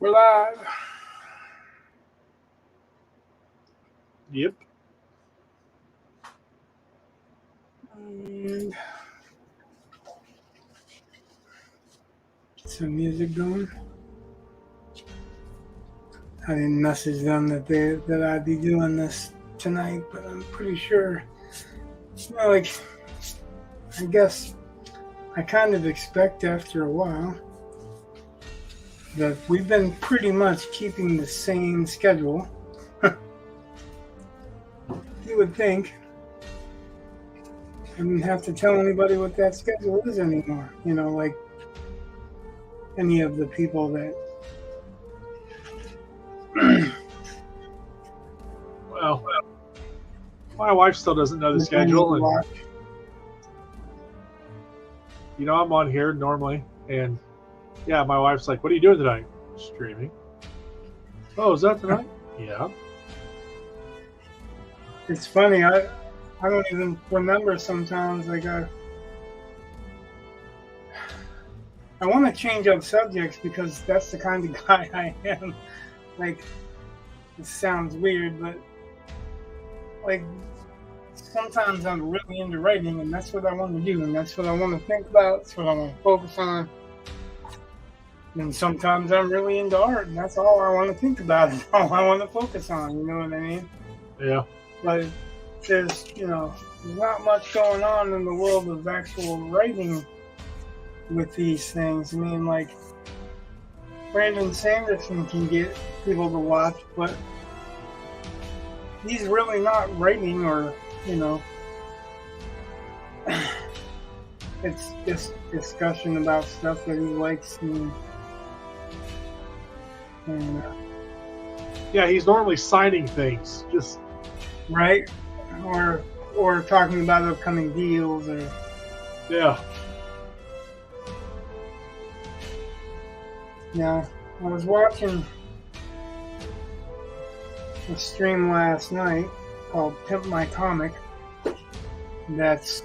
We're live. Yep. And some music going. I didn't message them that I'd be doing this tonight, but I'm pretty sure. I guess I kind of expect after a while that we've been pretty much keeping the same schedule. You would think. I didn't have to tell anybody what that schedule is anymore. Like any of the people that. Well, my wife still doesn't know the schedule, and I'm on here normally, and yeah, my wife's like, "What are you doing tonight?" Streaming. Oh, is that tonight? Yeah. It's funny. I don't even remember sometimes. Like I want to change up subjects because that's the kind of guy I am. Like, it sounds weird, but like sometimes I'm really into writing, and that's what I want to do, and that's what I want to think about. That's what I want to focus on. And sometimes I'm really into art, and that's all I want to think about, and all I want to focus on. You know what I mean? Yeah. But there's not much going on in the world of actual writing with these things. I mean, like, Brandon Sanderson can get people to watch, but he's really not writing, or it's just discussion about stuff that he likes, and yeah, he's normally signing things, just right, or talking about upcoming deals, or yeah. Yeah, I was watching a stream last night called Pimp My Comic. That's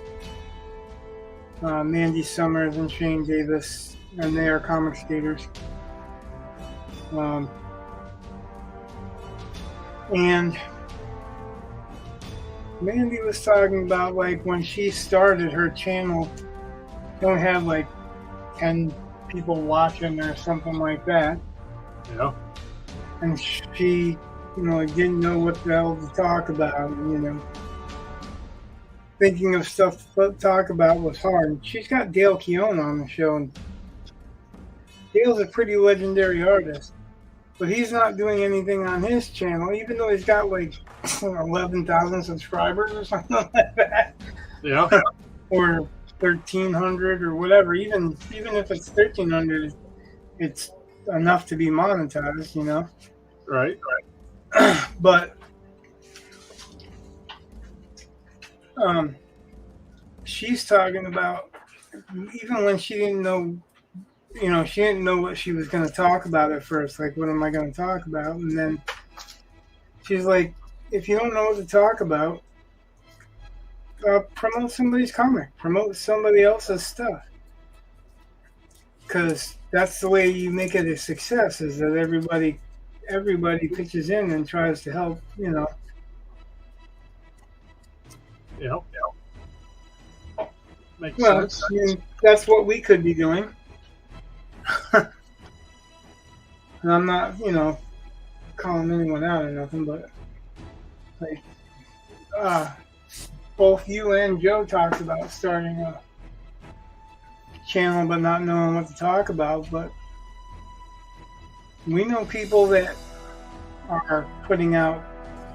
Mandy Summers and Shane Davis, and they are comic skaters. And Mandy was talking about, like, when she started her channel, she only had like 10 people watching or something like that. Yeah. And she, didn't know what the hell to talk about. Thinking of stuff to talk about was hard. She's got Dale Keown on the show, and Dale's a pretty legendary artist, but he's not doing anything on his channel, even though he's got like 11,000 subscribers or something like that. Yeah. Or 1,300 or whatever. Even if it's 1,300, it's enough to be monetized, Right. But she's talking about, even when she didn't know, she didn't know what she was going to talk about at first. Like, what am I going to talk about? And then she's like, if you don't know what to talk about, promote somebody's comic, promote somebody else's stuff, because that's the way you make it a success, is that everybody pitches in and tries to help. Yeah. Makes sense. I mean, that's what we could be doing. And I'm not calling anyone out or nothing, but like both you and Joe talked about starting a channel but not knowing what to talk about. But we know people that are putting out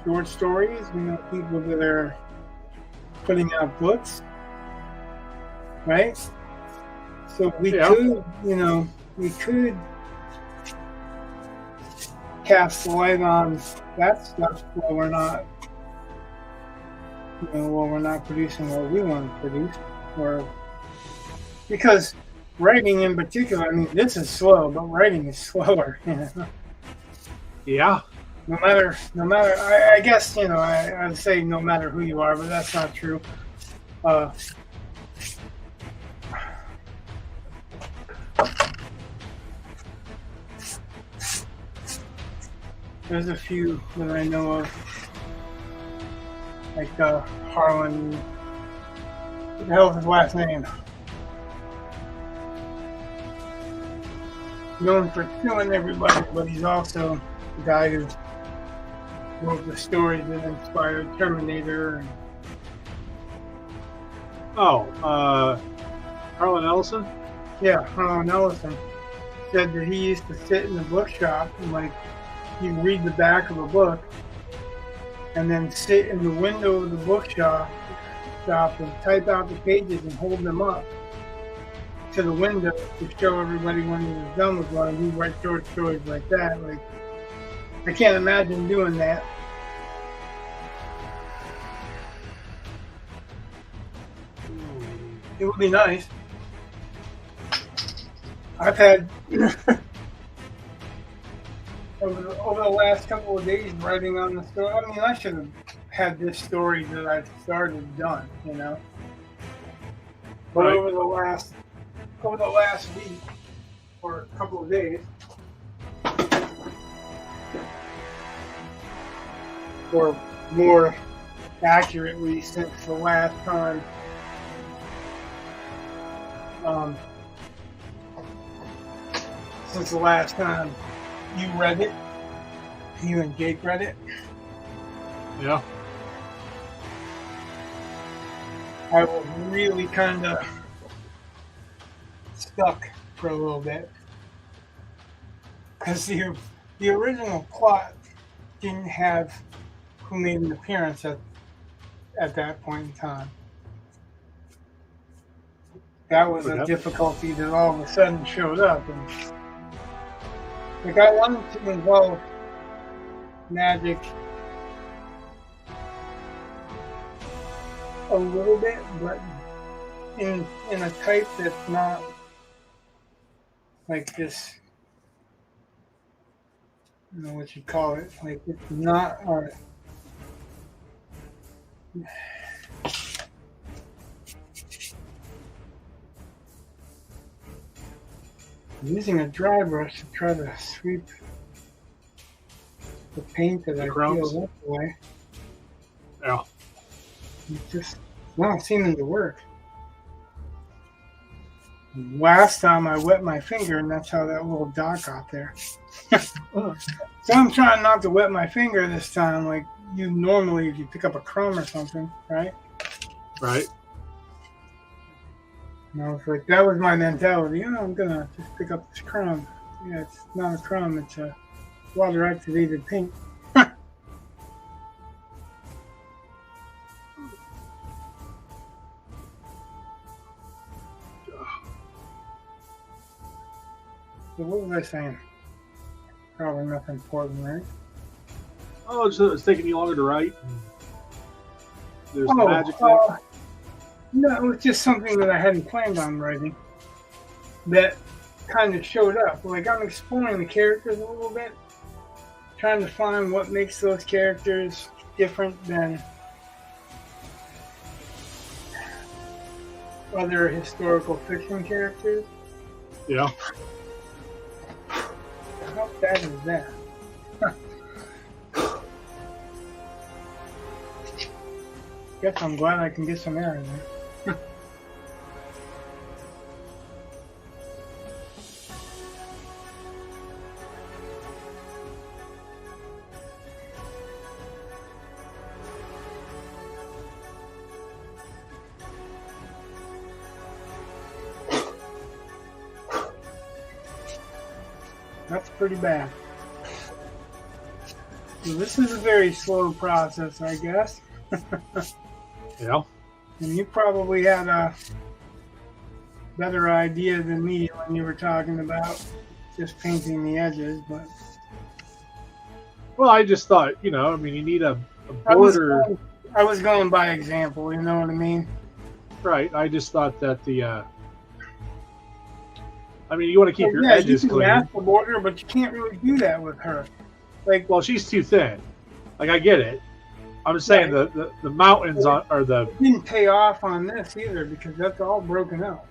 short stories. We know people that are putting out books, right? So we could cast the light on that stuff while we're not producing what we want to produce, or because writing in particular, I mean, this is slow, but writing is slower. Yeah. No matter, I guess, I'd say no matter who you are, but that's not true. There's a few that I know of, like Harlan. What the hell is his last name? Known for killing everybody, but he's also the guy who wrote the stories that inspired Terminator. And Harlan Ellison? yeah, Harlan Ellison said that he used to sit in the bookshop and he'd read the back of a book and then sit in the window of the bookshop and type out the pages and hold them up to the window to show everybody when he was done with one. He'd write short stories like that. I can't imagine doing that. It would be nice. I've had over the last couple of days writing on the story. I mean, I should have had this story that I've started done, you know. But right. over the last week or a couple of days, or more accurately, since the last time. Since the last time you read it, you and Jake read it. Yeah. I was really kind of stuck for a little bit because the original plot didn't have who made an appearance at that point in time. That was a difficulty that all of a sudden showed up, and I wanted to involve magic a little bit, but in a type that's not like this. I don't know what you call it. Like, it's not art. I'm using a dry brush to try to sweep the paint that I feel away. Yeah. It's just not seeming to work. Last time I wet my finger, and that's how that little dot got there. So I'm trying not to wet my finger this time, like you normally if you pick up a crumb or something, right? Right. And I was like, that was my mentality. Oh, I'm gonna just pick up this crumb. Yeah, it's not a crumb; it's a water-activated paint. So what was I saying? Probably nothing important, right? Oh, it's taking you longer to write. There's the magic thing. No, it was just something that I hadn't planned on writing that kind of showed up. Like, I'm exploring the characters a little bit, trying to find what makes those characters different than other historical fiction characters. Yeah. How bad is that? Guess I'm glad I can get some air in there. That's pretty bad. So this is a very slow process, I guess. Yeah. And you probably had a better idea than me when you were talking about just painting the edges, but... Well, I just thought, you need a border. I was going by example, you know what I mean? Right. I just thought that you want to keep your edges you can clean. match the border, but you can't really do that with her. Like, well, she's too thin. Like, I get it. I'm just saying the mountains are the... It didn't pay off on this either because that's all broken out.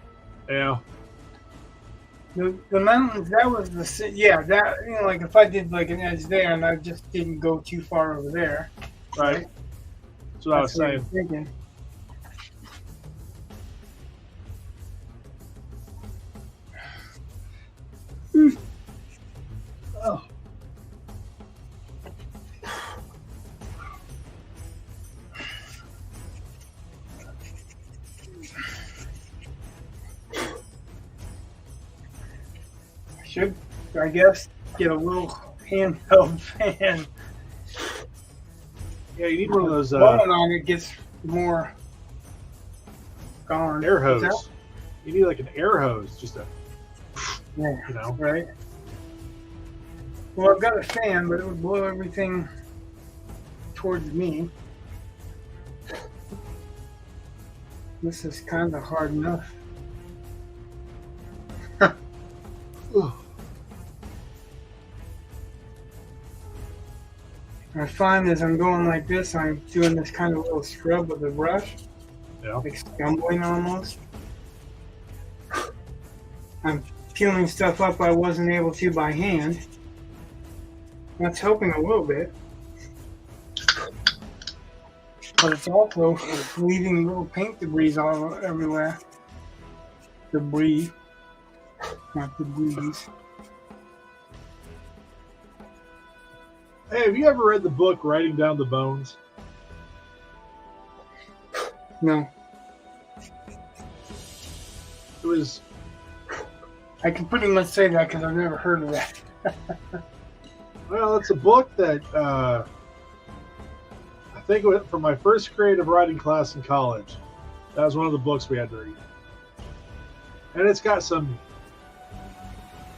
Yeah. The mountains, that was yeah, that, like if I did like an edge there and I just didn't go too far over there, Right. That's what I was that's what I'm saying. thinking. Oh. Should, I guess, get a little handheld fan. Yeah, you need one of those blowing on it gets more gone. air Is that- hose. You need like an air hose, just a, Yeah, you know. right. Well, I've got a fan, but it would blow everything towards me. This is kind of hard enough. I find as I'm going like this, I'm doing this kind of little scrub with the brush, Yeah. like stumbling almost. I'm peeling stuff up I wasn't able to by hand. That's helping a little bit. But it's also leaving little paint debris all everywhere. Debris. Not debris. Hey, have you ever read the book Writing Down the Bones? No. It was, I can pretty much say that because I've never heard of that. well, it's a book that I think it was from my first creative writing class in college. That was one of the books we had to read. And it's got some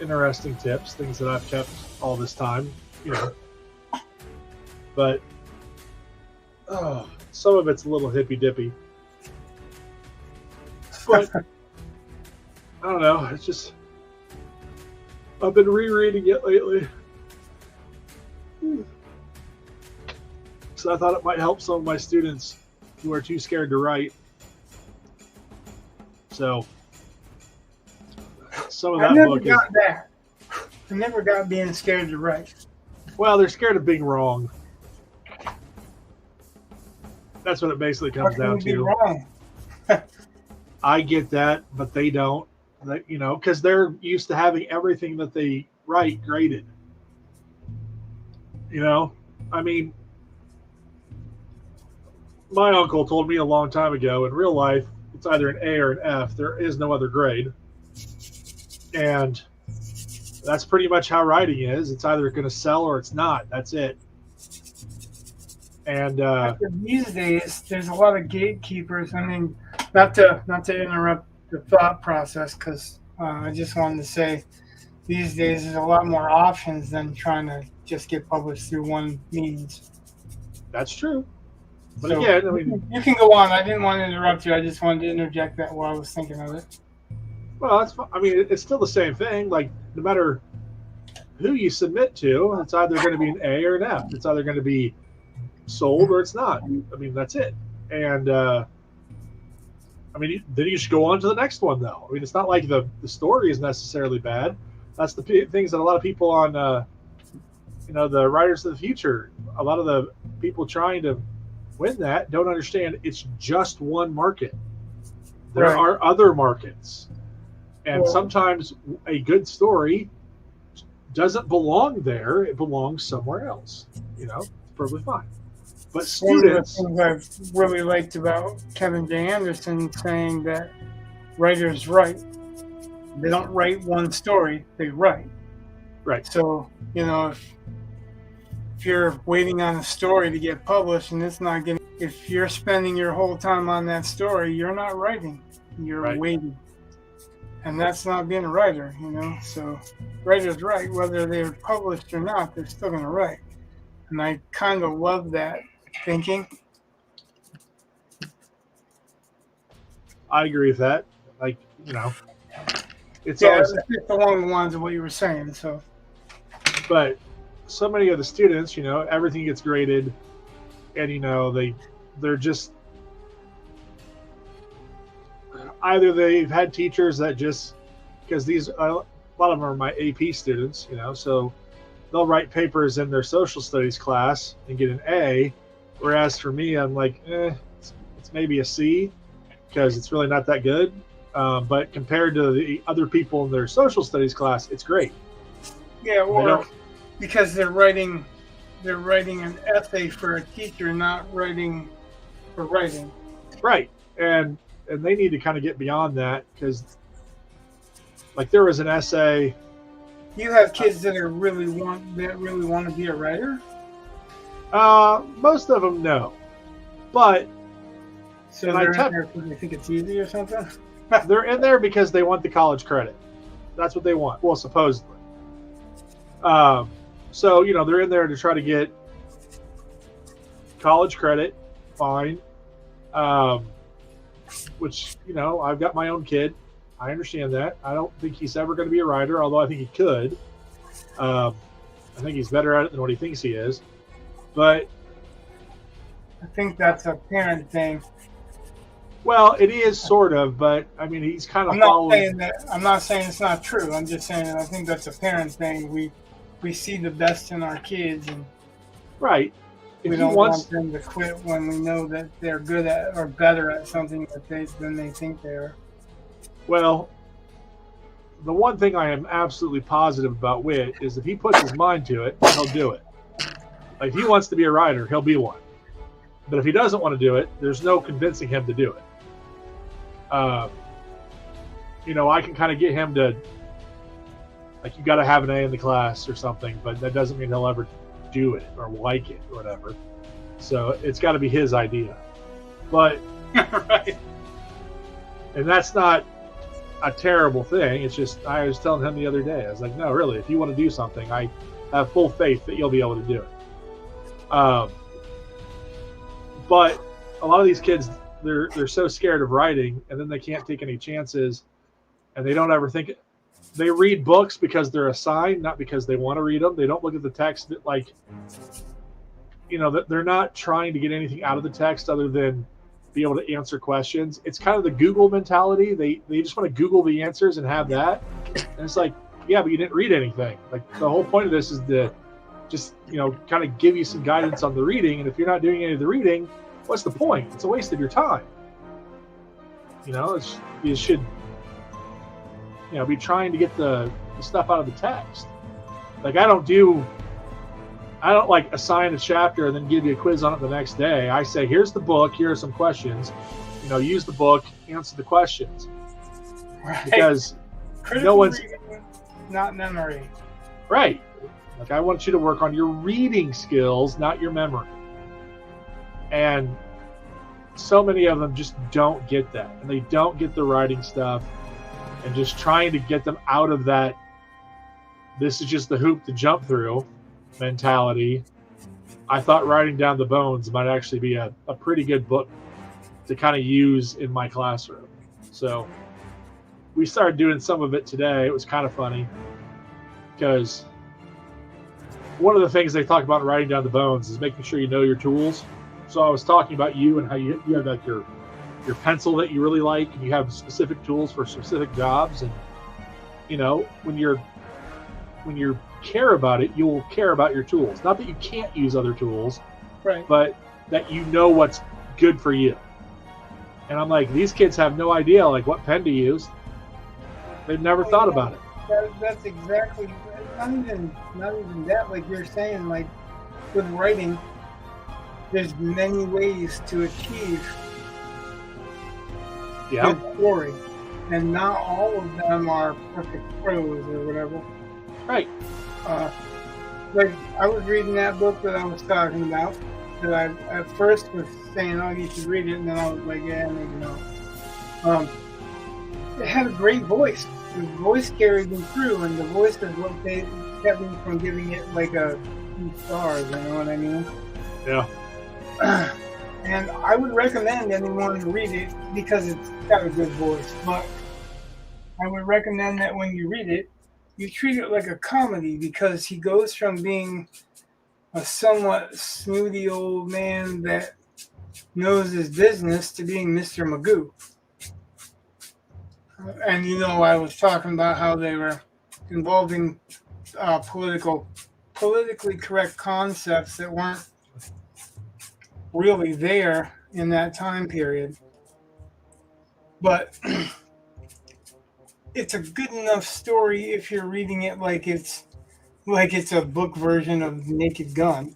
interesting tips, things that I've kept all this time, you know. But some of it's a little hippy dippy. But I don't know. It's just I've been rereading it lately, so I thought it might help some of my students who are too scared to write. So some of I that never book is, got that. I never got being scared to write. well, they're scared of being wrong. That's what it basically How comes can down we be to. wrong? I get that, but they don't. You know, because they're used to having everything that they write graded. You know, I mean, my uncle told me a long time ago, in real life, it's either an A or an F. There is no other grade. And that's pretty much how writing is. It's either going to sell or it's not. That's it. And These days, there's a lot of gatekeepers. I mean, not to interrupt the thought process, because I just wanted to say, these days there's a lot more options than trying to just get published through one means. that's true. But So, again, I mean, you can go on. I didn't want to interrupt you. I just wanted to interject that while I was thinking of it. well, that's. I mean, it's still the same thing. Like, no matter who you submit to, it's either going to be an A or an F. It's either going to be sold or it's not. I mean, that's it. And I mean, then you should go on to the next one, though. I mean, it's not like the story is necessarily bad. That's the things that a lot of people on, you know, the Writers of the Future, a lot of the people trying to win that don't understand it's just one market. There Right. are other markets. And Well- sometimes a good story doesn't belong there. It belongs somewhere else. You know, it's perfectly fine. But One of the students, things I've really liked about Kevin J. Anderson saying that writers write. They don't write one story, they write. right, So, you know, if you're waiting on a story to get published and it's not getting, if you're spending your whole time on that story, you're not writing, you're Right. waiting. And that's not being a writer, you know. So writers write, whether they're published or not, they're still going to write. And I kind of love that thinking. I agree with that. Like, you know, it's Yeah, always, it's just along the lines of what you were saying. So, but so many of the students, you know, everything gets graded, and you know, they're just either they've had teachers that just because these a lot of them are my AP students, so they'll write papers in their social studies class and get an A, whereas for me, I'm like, it's maybe a C because it's really not that good. But compared to the other people in their social studies class, it's great. Yeah, or because they're writing an essay for a teacher, not writing for writing. Right, and they need to kind of get beyond that because, like, there was an essay. You have kids that really want to be a writer. Most of them no, but so they're in there because they think it's easy or something. They're in there because they want the college credit. That's what they want. Well, supposedly. So they're in there to try to get college credit. Fine. Which I've got my own kid. I understand that. I don't think he's ever going to be a writer, although I think he could. I think he's better at it than what he thinks he is. But I think that's a parent thing. Well, it is sort of, but I mean, he's kind of following. I'm not saying it's not true. I'm just saying that I think that's a parent thing. We see the best in our kids, and right. We don't want them to quit when we know that they're good at or better at something than they think they are. Well, the one thing I am absolutely positive about Whit is if he puts his mind to it, he'll do it. Like, if he wants to be a writer, he'll be one. But if he doesn't want to do it, there's no convincing him to do it. I can kind of get him to, like, you got to have an A in the class or something, but that doesn't mean he'll ever do it or like it or whatever. So it's got to be his idea. But right. And that's not a terrible thing. It's just, I was telling him the other day, I was like, no, really, if you want to do something, I have full faith that you'll be able to do it. But a lot of these kids, they're so scared of writing, and then they can't take any chances, and they don't ever think. They read books because they're assigned, not because they want to read them. They don't look at the text that, like, they're not trying to get anything out of the text other than be able to answer questions. It's kind of the Google mentality. They just want to Google the answers and have that. And it's like, yeah, but you didn't read anything. Like, the whole point of this is to just, kind of give you some guidance on the reading. And if you're not doing any of the reading, what's the point? It's a waste of your time. You should, be trying to get the stuff out of the text. Like, I don't like assign a chapter and then give you a quiz on it the next day. I say, here's the book, here are some questions. Use the book, answer the questions. Right. Because no one's reading, not memory. Right. Like, I want you to work on your reading skills, not your memory. And so many of them just don't get that. And they don't get the writing stuff. And just trying to get them out of that, this is just the hoop to jump through mentality. I thought Writing Down the Bones might actually be a pretty good book to kind of use in my classroom. So we started doing some of it today. It was kind of funny because one of the things they talk about in Writing Down the Bones is making sure you know your tools. So I was talking about you and how you have like your pencil that you really like, and you have specific tools for specific jobs. And when you care about it, you'll care about your tools. Not that you can't use other tools, right? But that what's good for you. And I'm like, these kids have no idea like what pen to use. They've never thought about it. That's exactly, not even that. Like you're saying, like with writing, there's many ways to achieve good story, and not all of them are perfect prose or whatever. Right. Like I was reading that book that I was talking about, that I at first was saying, "Oh, you should read it," and then I was like, "Yeah, maybe not." It had a great voice. The voice carried me through, and the voice is what they kept me from giving it like a few stars. You know what I mean? Yeah. And I would recommend anyone to read it because it's got a good voice. But I would recommend that when you read it, you treat it like a comedy, because he goes from being a somewhat snooty old man that knows his business to being Mr. Magoo. And I was talking about how they were involving politically correct concepts that weren't really there in that time period. But it's a good enough story if you're reading it like it's a book version of Naked Gun.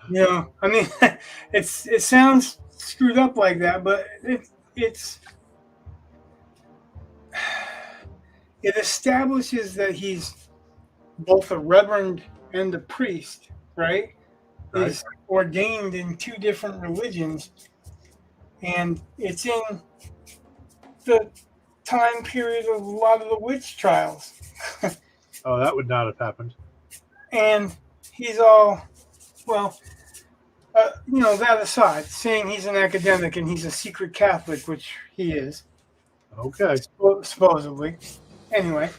You know, I mean, it sounds screwed up like that, but it establishes that he's both a reverend and a priest, right? Right. He's ordained in two different religions, and it's in the time period of a lot of the witch trials. Oh, that would not have happened. And he's all, well, you know, that aside, saying he's an academic and he's a secret Catholic, which he is. Okay. Supposedly. Anyway,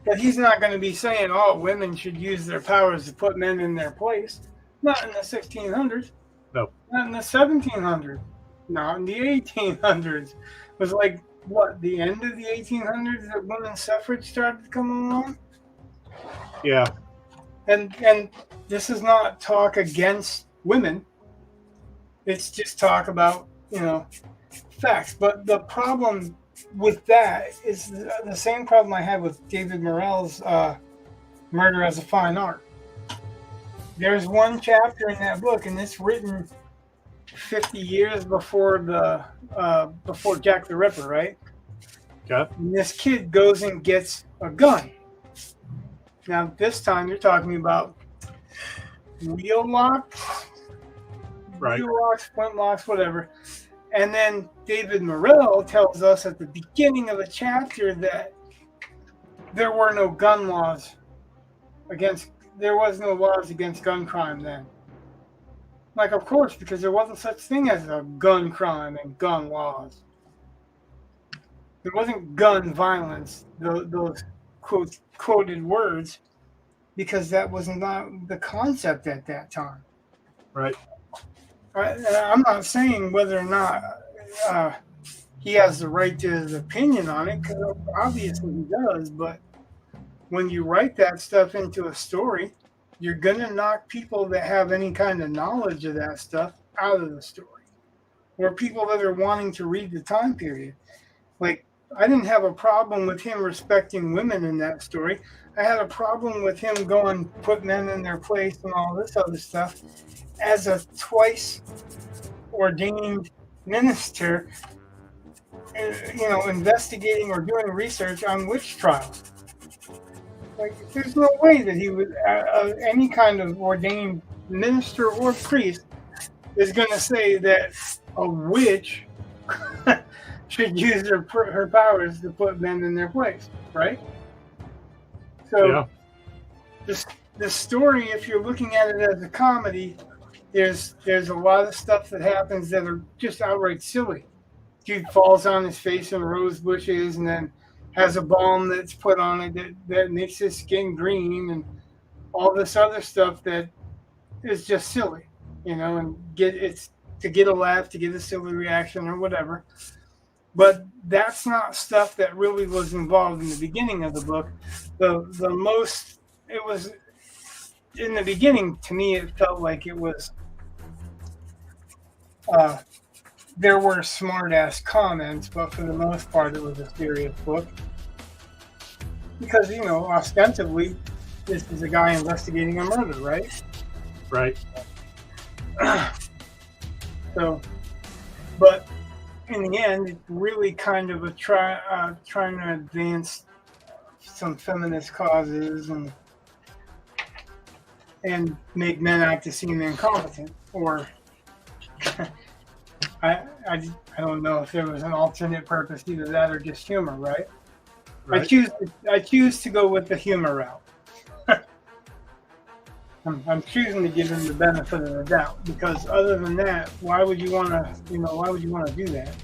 but he's not going to be saying, oh, women should use their powers to put men in their place. Not in the 1600s. No. Not in the 1700s. Not in the 1800s. It was like, what, the end of the 1800s that women's suffrage started coming along? Yeah. And this is not talk against women. It's just talk about, you know, facts. But the problem with that is the same problem I had with David Morell's Murder as a Fine Art. There's one chapter in that book, and it's written 50 years before before Jack the Ripper, right? Okay. And this kid goes and gets a gun. Now, this time you're talking about wheel locks, Right. wheel locks, flint locks, whatever. And then David Morell tells us at the beginning of the chapter that there were no gun laws there was no laws against gun crime then. Like, of course, because there wasn't such thing as a gun crime and gun laws. There wasn't gun violence, those quoted words, because that was not the concept at that time. Right. And I'm not saying whether or not he has the right to his opinion on it, because obviously he does, but when you write that stuff into a story, you're going to knock people that have any kind of knowledge of that stuff out of the story. Or people that are wanting to read the time period. Like, I didn't have a problem with him respecting women in that story. I had a problem with him going, put men in their place and all this other stuff as a twice ordained minister, you know, investigating or doing research on witch trials. Like, there's no way that he would, any kind of ordained minister or priest is going to say that a witch should use her powers to put men in their place, right? So, yeah. The story, if you're looking at it as a comedy, there's a lot of stuff that happens that are just outright silly. Dude falls on his face in rose bushes and then has a balm that's put on it that makes his skin green and all this other stuff that is just silly, you know, and it's to get a laugh, to get a silly reaction or whatever. But that's not stuff that really was involved in the beginning of the book. The most, it was, in the beginning, to me, it felt like it was, there were smart-ass comments, but for the most part, it was a serious book. Because, you know, ostensibly, this is a guy investigating a murder, right? Right. So, but in the end, it's really kind of a trying to advance some feminist causes and make men out to seem incompetent. Or I don't know if there was an alternate purpose, either that or just humor, right? Right. I choose to go with the humor route. I'm choosing to give him the benefit of the doubt, because other than that, why would you want to do that?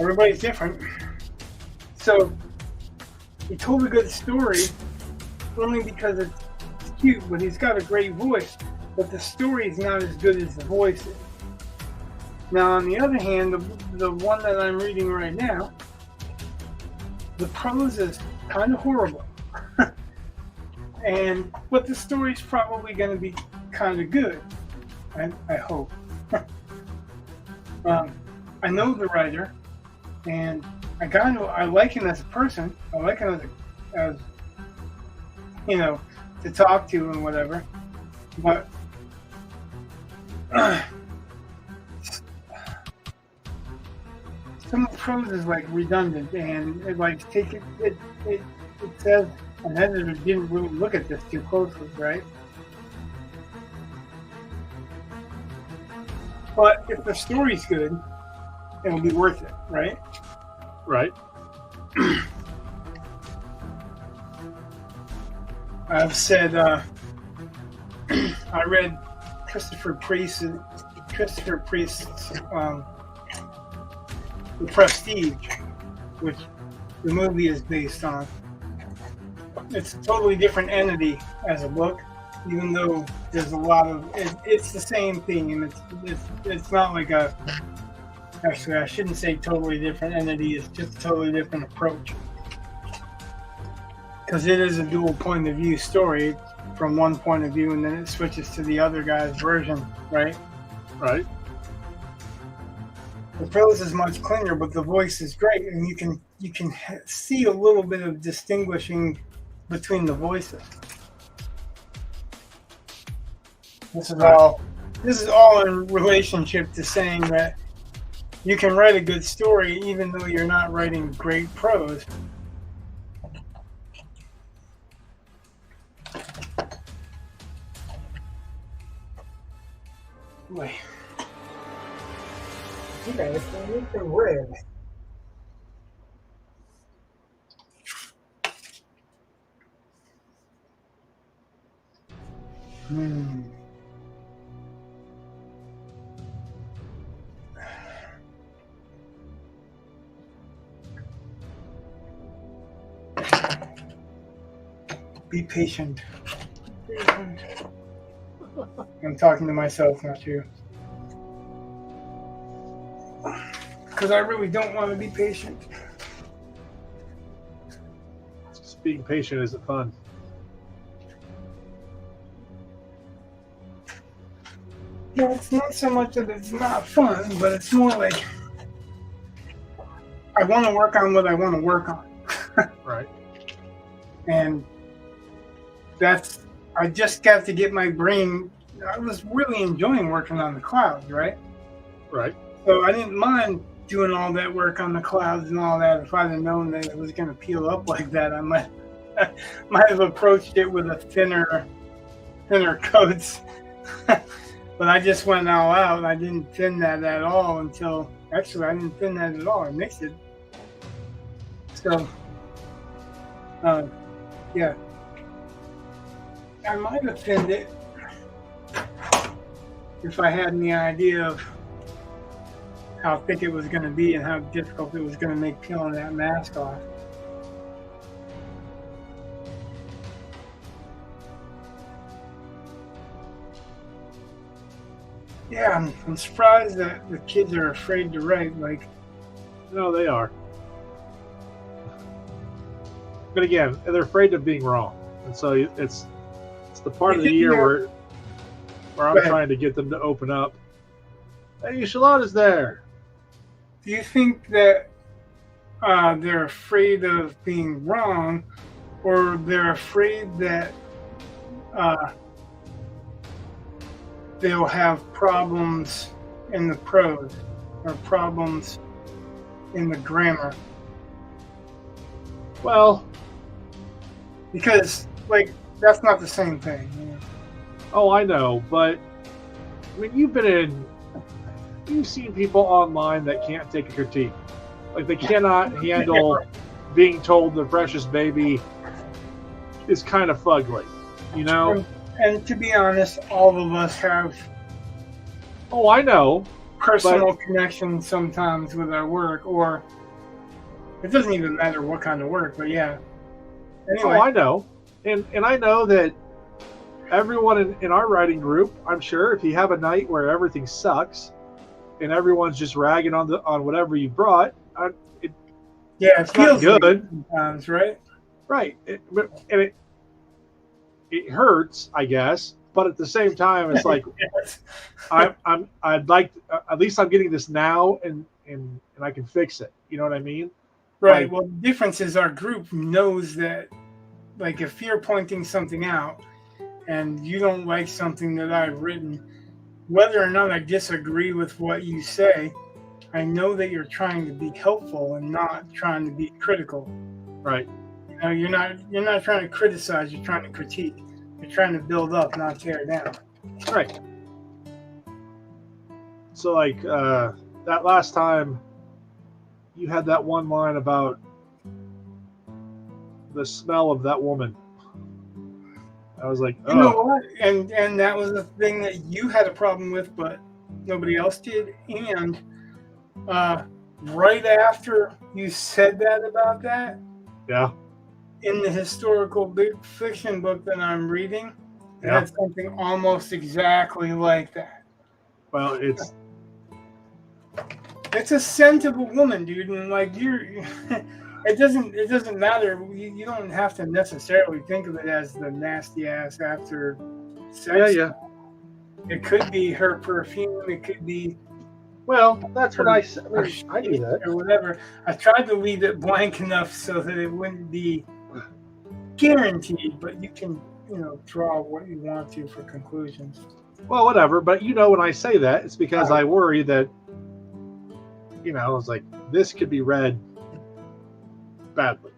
Everybody's different. So he told a good story only because it's cute, but he's got a great voice, but the story is not as good as the voice is. Now, on the other hand, the one that I'm reading right now, the prose is kind of horrible, but the story's probably going to be kind of good. I hope. I know the writer, and I like him as a person. I like him as to talk to and whatever. But some of the prose is like redundant, and it says an editor didn't really look at this too closely, right? But if the story's good, it'll be worth it, right? Right. I've said I read Christopher Priest's The Prestige, which the movie is based on. It's a totally different entity as a book, even though there's a lot of it's the same thing, and it's not like a. Actually, I shouldn't say totally different entity. It's just a totally different approach, because it is a dual point of view story from one point of view, and then it switches to the other guy's version, right? Right. The prose is much cleaner, but the voice is great, and you can see a little bit of distinguishing between the voices. This is all in relationship to saying that you can write a good story even though you're not writing great prose. Wait. You guys need the red. Be patient. I'm talking to myself, not you. Because I really don't want to be patient. Just being patient isn't fun. No, it's not so much that it's not fun, but it's more like I want to work on what I want to work on. Right. And I just got to get my brain. I was really enjoying working on the clouds, right? Right. So I didn't mind doing all that work on the clouds and all that. If I'd have known that it was going to peel up like that, I might have approached it with a thinner coats. But I just went all out. I didn't thin that at all until actually I didn't thin that at all. I mixed it. So, yeah. I might have thinned it if I had any idea of how thick it was going to be and how difficult it was going to make peeling that mask off. Yeah, I'm surprised that the kids are afraid to write. Like, no, they are. But again, they're afraid of being wrong, and so it's the part of the year where I'm trying to get them to open up. Hey, Charlotte's there. Do you think that they're afraid of being wrong, or they're afraid that they'll have problems in the prose or problems in the grammar? Well, because like that's not the same thing. You know? Oh, I know, but I mean, you've seen people online that can't take a critique. Like they cannot handle being told the precious baby is kind of fugly, you know? And to be honest, all of us have Oh, I know. Personal connections sometimes with our work, or it doesn't even matter what kind of work, but yeah. Anyway. Oh, I know. And I know that everyone in our writing group, I'm sure, if you have a night where everything sucks and everyone's just ragging on whatever you brought, Yeah, it It's not feels like it good, sometimes, right? right? It hurts, I guess, but at the same time, it's like Yes. I'd like at least I'm getting this now, and I can fix it. You know what I mean? Right. Like, Well, the difference is our group knows that, like, if you're pointing something out and you don't like something that I've written, whether or not I disagree with what you say, I know that you're trying to be helpful and not trying to be critical. right, You know, you're not trying to criticize, you're trying to critique. You're trying to build up, not tear down. right. So like that last time you had that one line about the smell of that woman. I was like, You know oh, what? And that was the thing that you had a problem with, but nobody else did. And right after you said that about that, yeah, in the historical fiction book that I'm reading, it yeah. had something almost exactly like that. Well, It's a scent of a woman, dude, and like you're. It doesn't matter. You don't have to necessarily think of it as the nasty ass after sex. yeah. It could be her perfume. It could be Well, that's what I said. her I knew that. or whatever. I tried to leave it blank enough so that it wouldn't be guaranteed, but you can, draw what you want to for conclusions. Well, whatever. But when I say that, it's because I worry that, it's like this could be read badly.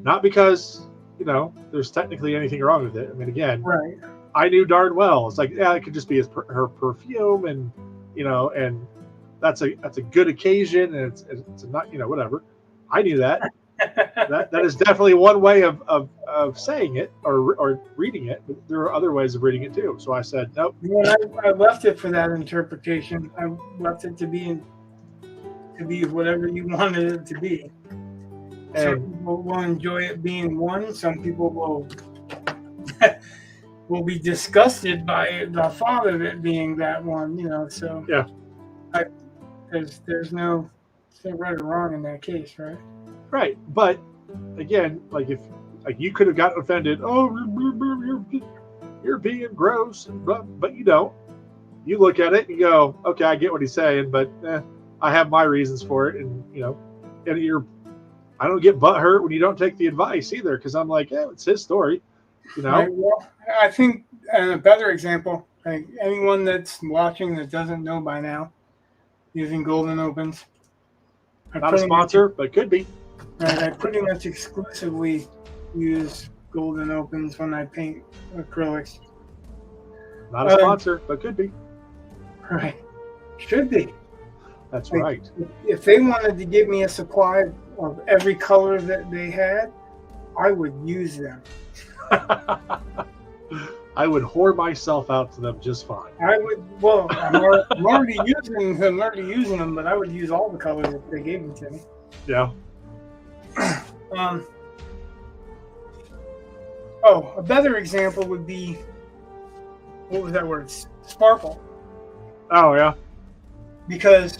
Not because, there's technically anything wrong with it. I mean, again, Right. I knew darn well. It's like, yeah, it could just be her perfume, and and that's a good occasion, and it's not, whatever. I knew that. that is definitely one way of saying it or reading it, but there are other ways of reading it too. So I said, nope. When I left it for that interpretation, I left it to be whatever you wanted it to be. Some people will enjoy it being one. Some people will be disgusted by the thought of it being that one. So Yeah. There's no right or wrong in that case, right? Right, but again, like if you could have gotten offended, oh, you're being gross, but you don't. You look at it and you go, okay, I get what he's saying, but I have my reasons for it, and I don't get butthurt when you don't take the advice either, because I'm like, it's his story, Right, well, I think a better example, like anyone that's watching that doesn't know by now, using Golden Opens. Not a sponsor, but could be. Right, I pretty much exclusively use Golden Opens when I paint acrylics. Not a sponsor, but could be. Right, should be. That's right. If they wanted to give me a supply of every color that they had, I would use them. I would whore myself out to them just fine. I would. Well, I'm already using them, but I would use all the colors if they gave them to me. Yeah. A better example would be, what was that word? Sparkle. Oh yeah. Because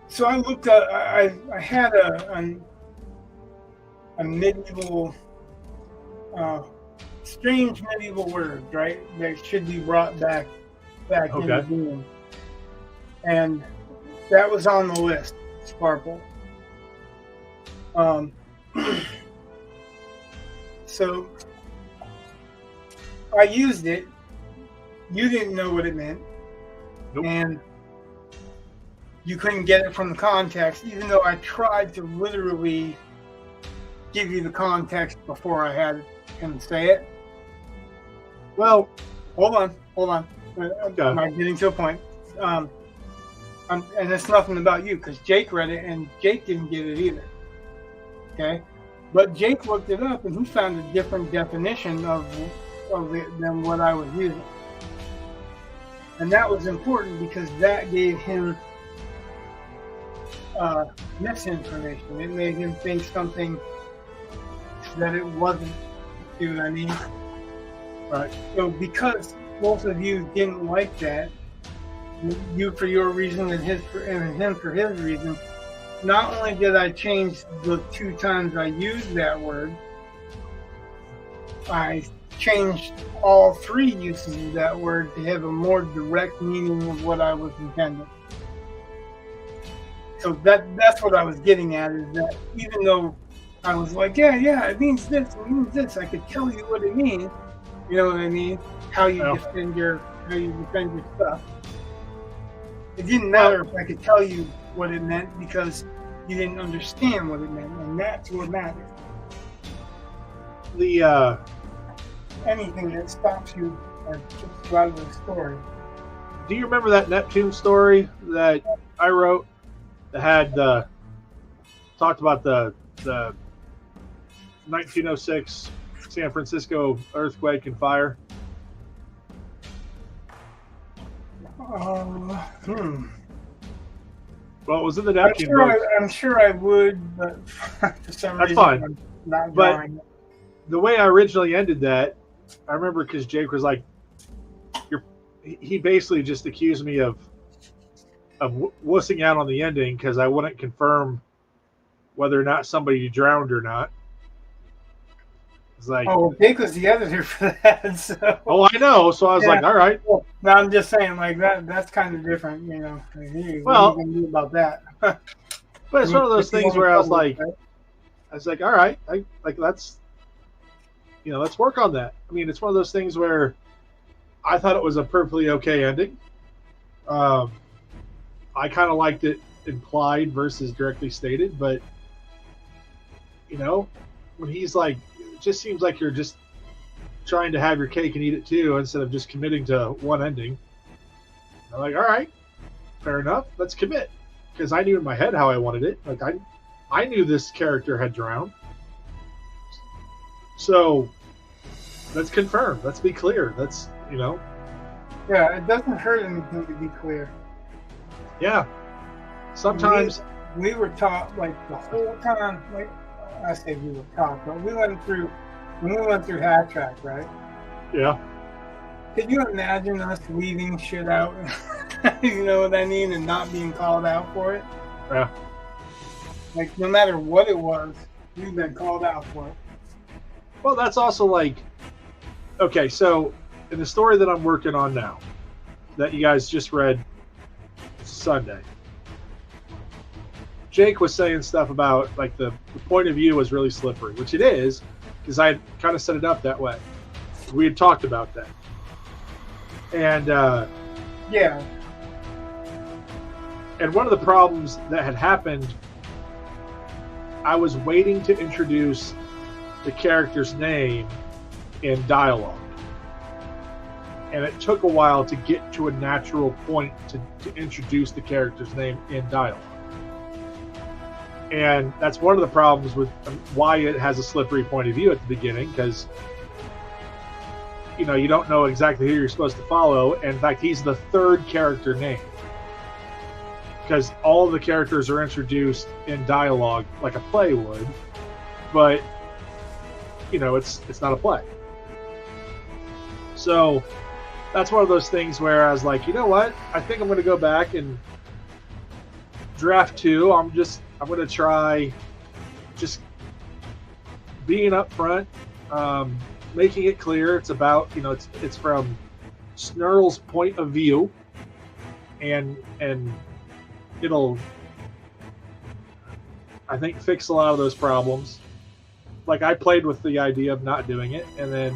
so I looked at, I had a medieval strange medieval word, right, that should be brought back into being, and that was on the list. Sparkle. So I used it. You didn't know what it meant. Nope. And you couldn't get it from the context, even though I tried to literally give you the context before I had him say it. Well, hold on. Okay. I'm not getting to a point. And it's nothing about you, because Jake read it and Jake didn't get it either. Okay, but Jake looked it up and he found a different definition of it than what I was using, and that was important because that gave him misinformation. It made him think something that it wasn't. See what I mean? Right. So because both of you didn't like that, you for your reason and him for his reason, not only did I change the 2 times I used that word, I changed all 3 uses of that word to have a more direct meaning of what I was intending. So that's what I was getting at, is that even though I was like, yeah, it means this, I could tell you what it means. You know what I mean? How you defend your stuff. It didn't matter if I could tell you what it meant, because you didn't understand what it meant, and that's what matters. Anything that stops you or gets you out of the story. Do you remember that Neptune story that I wrote that had talked about the 1906 San Francisco earthquake and fire? Well, it was in the Neptune book. I'm sure I would, but for some That's reason, fine. I'm not But drawing it. the way I originally ended that, I remember because Jake was like, he basically just accused me of wussing out on the ending because I wouldn't confirm whether or not somebody drowned or not. It's like, Jake was the editor for that. So. Oh, I know. So I was like, all right. Well, no, I'm just saying, like that's kind of different, you know. Like, hey, what are you gonna do about that? But it's one of those things where I was like, all right, let's work on that. I mean, it's one of those things where I thought it was a perfectly okay ending. I kind of liked it implied versus directly stated, but when he's like, it just seems like you're just trying to have your cake and eat it too, instead of just committing to one ending. I'm like, all right, fair enough, let's commit, because I knew in my head how I wanted it. Like I knew this character had drowned, so let's confirm. Let's be clear. Let's Yeah, it doesn't hurt anything to be clear. Yeah. Sometimes we were taught, like, the whole time, like, I say we were taught, but when we went through Hat Track, right? Yeah. Could you imagine us leaving shit out? You know what I mean? And not being called out for it? Yeah. Like, no matter what it was, we've been called out for it. Well, that's also like, okay, so in the story that I'm working on now, that you guys just read Sunday, Jake was saying stuff about, like, the point of view was really slippery, which it is, because I had kind of set it up that way. We had talked about that. And, yeah. And one of the problems that had happened, I was waiting to introduce the character's name in dialogue. And it took a while to get to a natural point to introduce the character's name in dialogue. And that's one of the problems with why it has a slippery point of view at the beginning, because you don't know exactly who you're supposed to follow. And in fact, he's the third character name, because all of the characters are introduced in dialogue like a play would, but it's not a play. So that's one of those things where I was like, you know what? I think I'm going to go back and draft 2. I'm going to try just being up front, making it clear it's about, it's from Snurl's point of view, and it'll, I think, fix a lot of those problems. Like, I played with the idea of not doing it, and then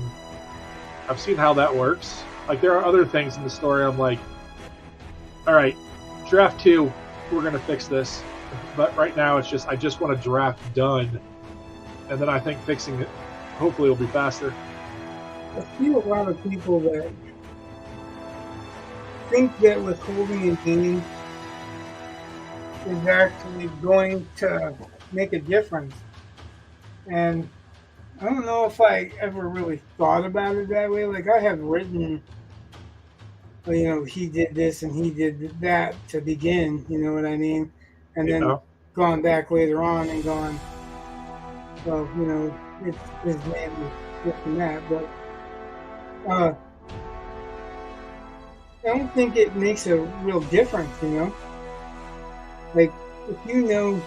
I've seen how that works. Like, there are other things in the story I'm like, all right, draft 2, we're going to fix this. But right now, it's just, I just want a draft done. And then I think fixing it, hopefully, will be faster. I see a lot of people that think that withholding a game is actually going to make a difference. And I don't know if I ever really thought about it that way. Like, I have written, he did this and he did that to begin, you know what I mean? And then gone back later on and gone, well, it's his name is this and that. But I don't think it makes a real difference, Like, if you know,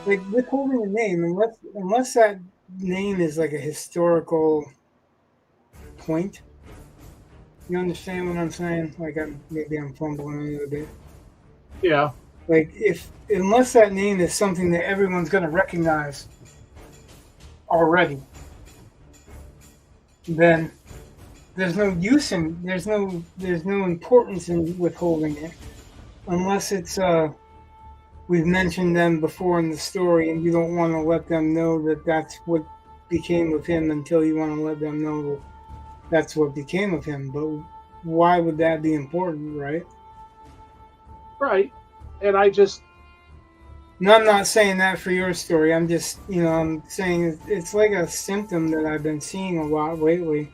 like withholding a name, unless that name is like a historical point. You understand what I'm saying? Like maybe I'm fumbling a little bit. Yeah. Like unless that name is something that everyone's going to recognize already, then there's no use in there's no importance in withholding it, unless it's we've mentioned them before in the story, and you don't want to let them know that that's what became of him until you want to let them know that's what became of him. But why would that be important, right? Right. And I just. No, I'm not saying that for your story. I'm just, I'm saying it's like a symptom that I've been seeing a lot lately.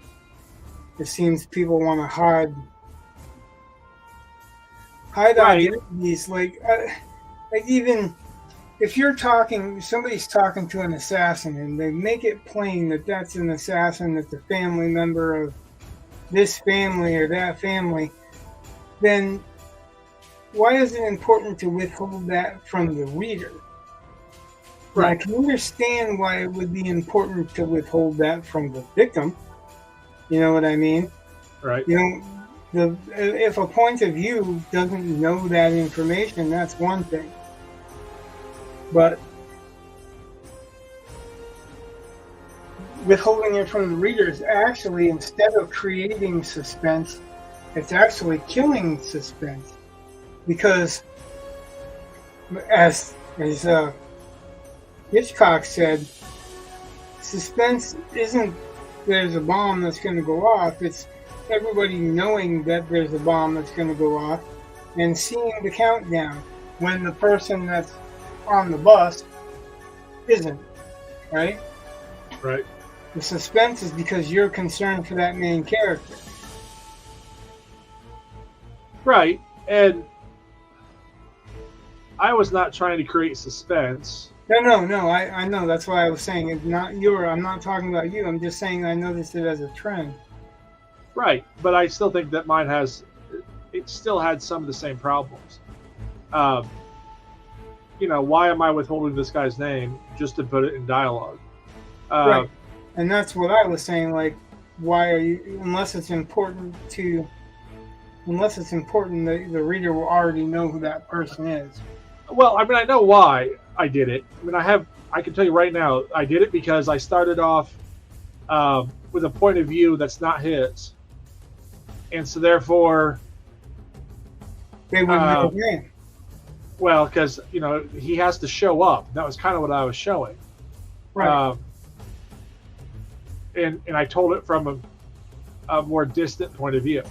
It seems people want to hide Right. identities. Like even if somebody's talking to an assassin, and they make it plain that that's an assassin, that's a family member of this family or that family, then why is it important to withhold that from the reader? Right. I can understand why it would be important to withhold that from the victim. You know what I mean? Right. If a point of view doesn't know that information, that's one thing. But withholding it from the reader is actually, instead of creating suspense, it's actually killing suspense. Because, as Hitchcock said, suspense isn't there's a bomb that's going to go off. It's everybody knowing that there's a bomb that's going to go off and seeing the countdown when the person that's on the bus isn't, right? Right. The suspense is because you're concerned for that main character. Right. And I was not trying to create suspense. No. I know. That's why I was saying it's not I'm not talking about you. I'm just saying I noticed it as a trend. Right. But I still think that mine still had some of the same problems. Why am I withholding this guy's name just to put it in dialogue? Right. And that's what I was saying. Like, why are you, unless it's important, the reader will already know who that person is. Well, I mean, I know why I did it. I mean, I can tell you right now, I did it because I started off with a point of view that's not his. And so therefore, they wouldn't know his name. Well, because, he has to show up. That was kind of what I was showing. Right. And I told it from a more distant point of view.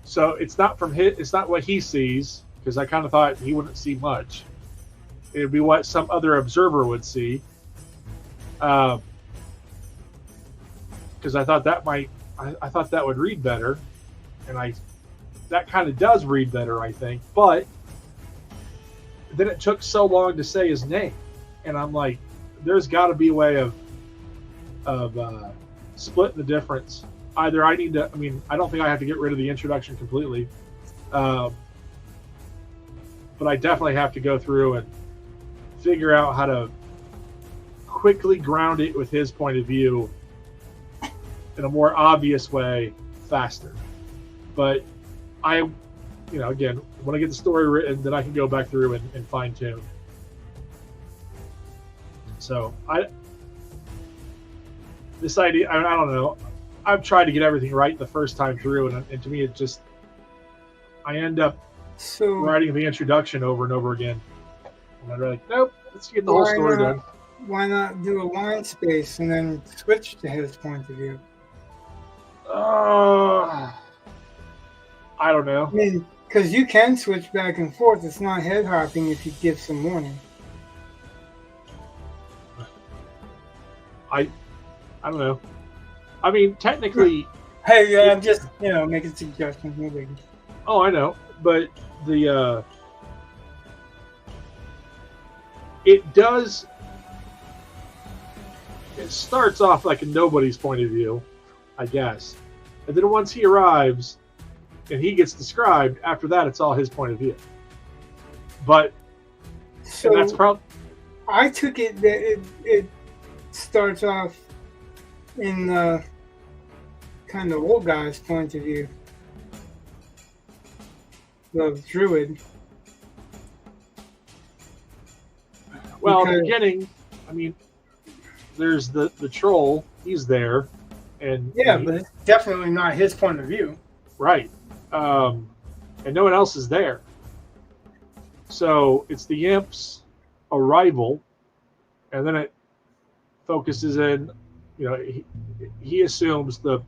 So it's not what he sees, because I kind of thought he wouldn't see much. It would be what some other observer would see. Because I thought that would read better, and that kind of does read better, I think. But then it took so long to say his name, and I'm like, there's got to be a way of splitting the difference. Either I don't think I have to get rid of the introduction completely, but I definitely have to go through and figure out how to quickly ground it with his point of view in a more obvious way faster. But again, when I get the story written, then I can go back through and fine tune. So this idea, I don't know. I've tried to get everything right the first time through, and to me, I end up writing the introduction over and over again. And I'm like, nope, let's get the whole story done. Why not do a line space and then switch to his point of view? I don't know. I mean, because you can switch back and forth. It's not head hopping if you give some warning. I don't know. I mean, technically... Hey, I'm just, making suggestions. No biggie. Oh, I know. But it starts off like a nobody's point of view, I guess. And then once he arrives and he gets described, after that, it's all his point of view. But and that's So probably I took it that it starts off in the kind of old guy's point of view, the druid. well, the Because beginning. I mean, there's the troll. He's there, and yeah, but it's definitely not his point of view. right, and no one else is there. So it's the imp's arrival, and then it focuses in. You know, he assumes the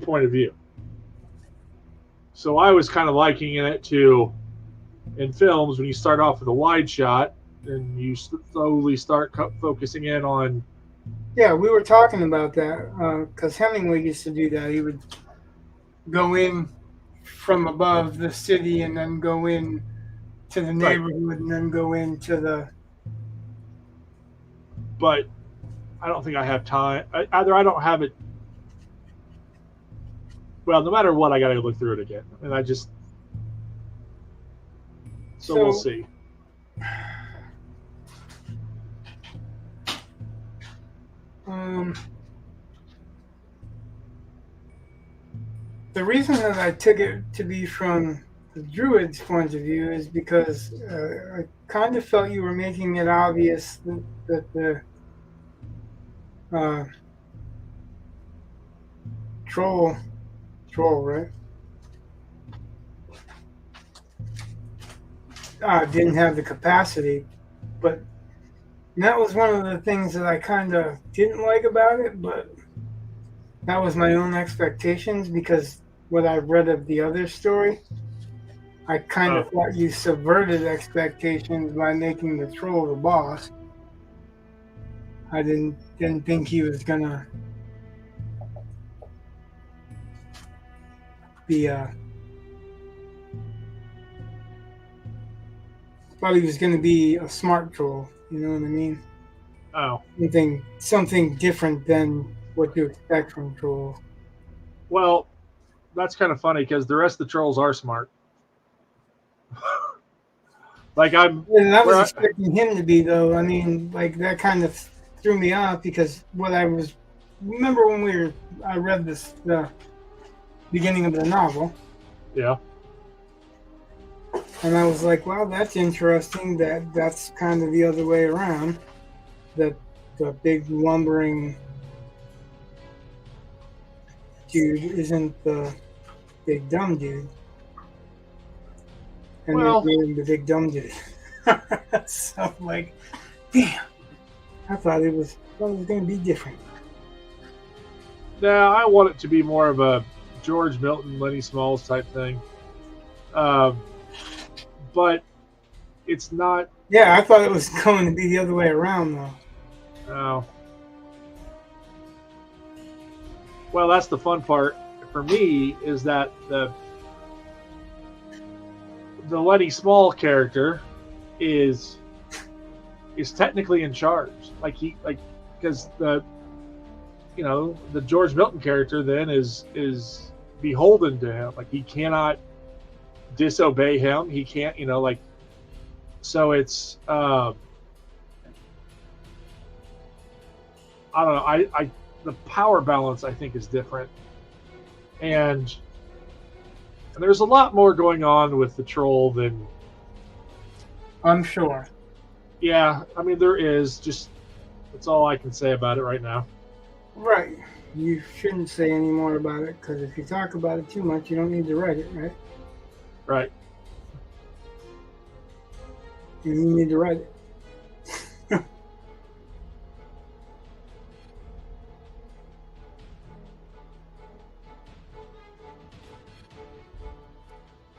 point of view. So I was kind of likening it to in films when you start off with a wide shot and you slowly start focusing in on. Yeah, we were talking about that because Hemingway used to do that. He would go in from above the city and then go in to the Right. neighborhood and then go into the. But I don't think I have time. Either I don't have it. Well, no matter what, I got to look through it again, and I just. So we'll see. The reason that I took it to be from the druid's point of view is because I kind of felt you were making it obvious that the troll, right? Didn't have the capacity, but that was one of the things that I kind of didn't like about it, but that was my own expectations because what I read of the other story, I kind of thought you subverted expectations by making the troll the boss. I didn't think he was gonna be thought he was gonna be a smart troll. You know what I mean? Oh. Something different than what you expect from trolls. Well, that's kind of funny because the rest of the trolls are smart. Like I was expecting him to be, though. I mean, like that kind of threw me off because remember when I read the beginning of the novel. Yeah. And I was like, wow, that's interesting. That's kind of the other way around. That the big lumbering dude isn't the big dumb dude. And they're doing the big dumb dude. So I'm like, damn. I thought it was going to be different. Yeah, I want it to be more of a George Milton, Lenny Smalls type thing. But it's not. Yeah, I thought it was going to be the other way around, though. Oh. Well, that's the fun part for me is that the Lenny Small character is technically in charge. Because the George Milton character then is beholden to him. Like he cannot disobey him. He can't, so it's I don't know. I the power balance I think is different, and there's a lot more going on with the troll than I'm sure. Yeah, I mean there is. Just that's all I can say about it right now. Right. You shouldn't say any more about it because if you talk about it too much, you don't need to write it, right? Right. You need to write it.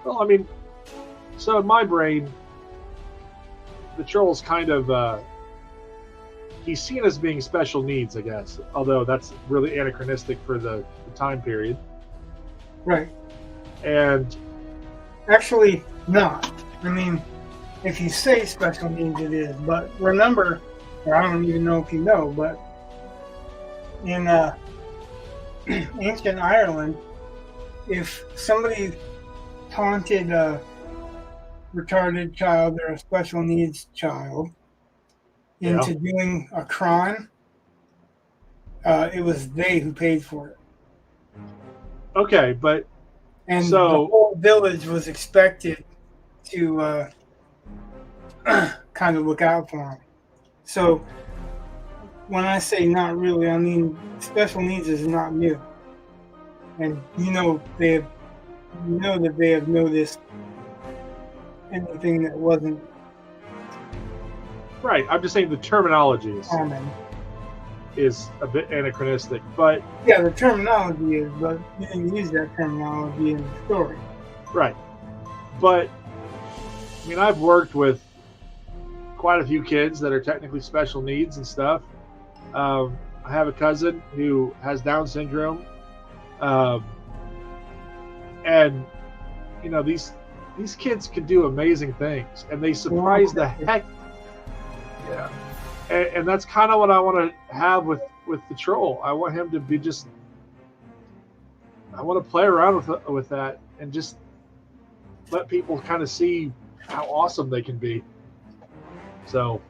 Well, I mean, so in my brain, the troll's kind of he's seen as being special needs, I guess. Although that's really anachronistic for the time period. Right. And actually, not. I mean, if you say special needs, it is. But remember, or I don't even know if you know, but in ancient Ireland, if somebody taunted retarded child or a special needs child Yeah. into doing a crime, it was they who paid for it. Okay, but And the so whole village was expected to kind of look out for him. So when I say not really, I mean special needs is not new, and that they have noticed anything that wasn't right, I'm just saying the terminology common. is a bit anachronistic, but Yeah, the terminology is, but you didn't use that terminology in the story. right. But I mean, I've worked with quite a few kids that are technically special needs and stuff. I have a cousin who has Down syndrome, um, and you know these kids can do amazing things, and they surprise the heck. Yeah, and that's kind of what I want to have with the troll. I want him to be just. I want to play around with that and just let people kind of see how awesome they can be. So,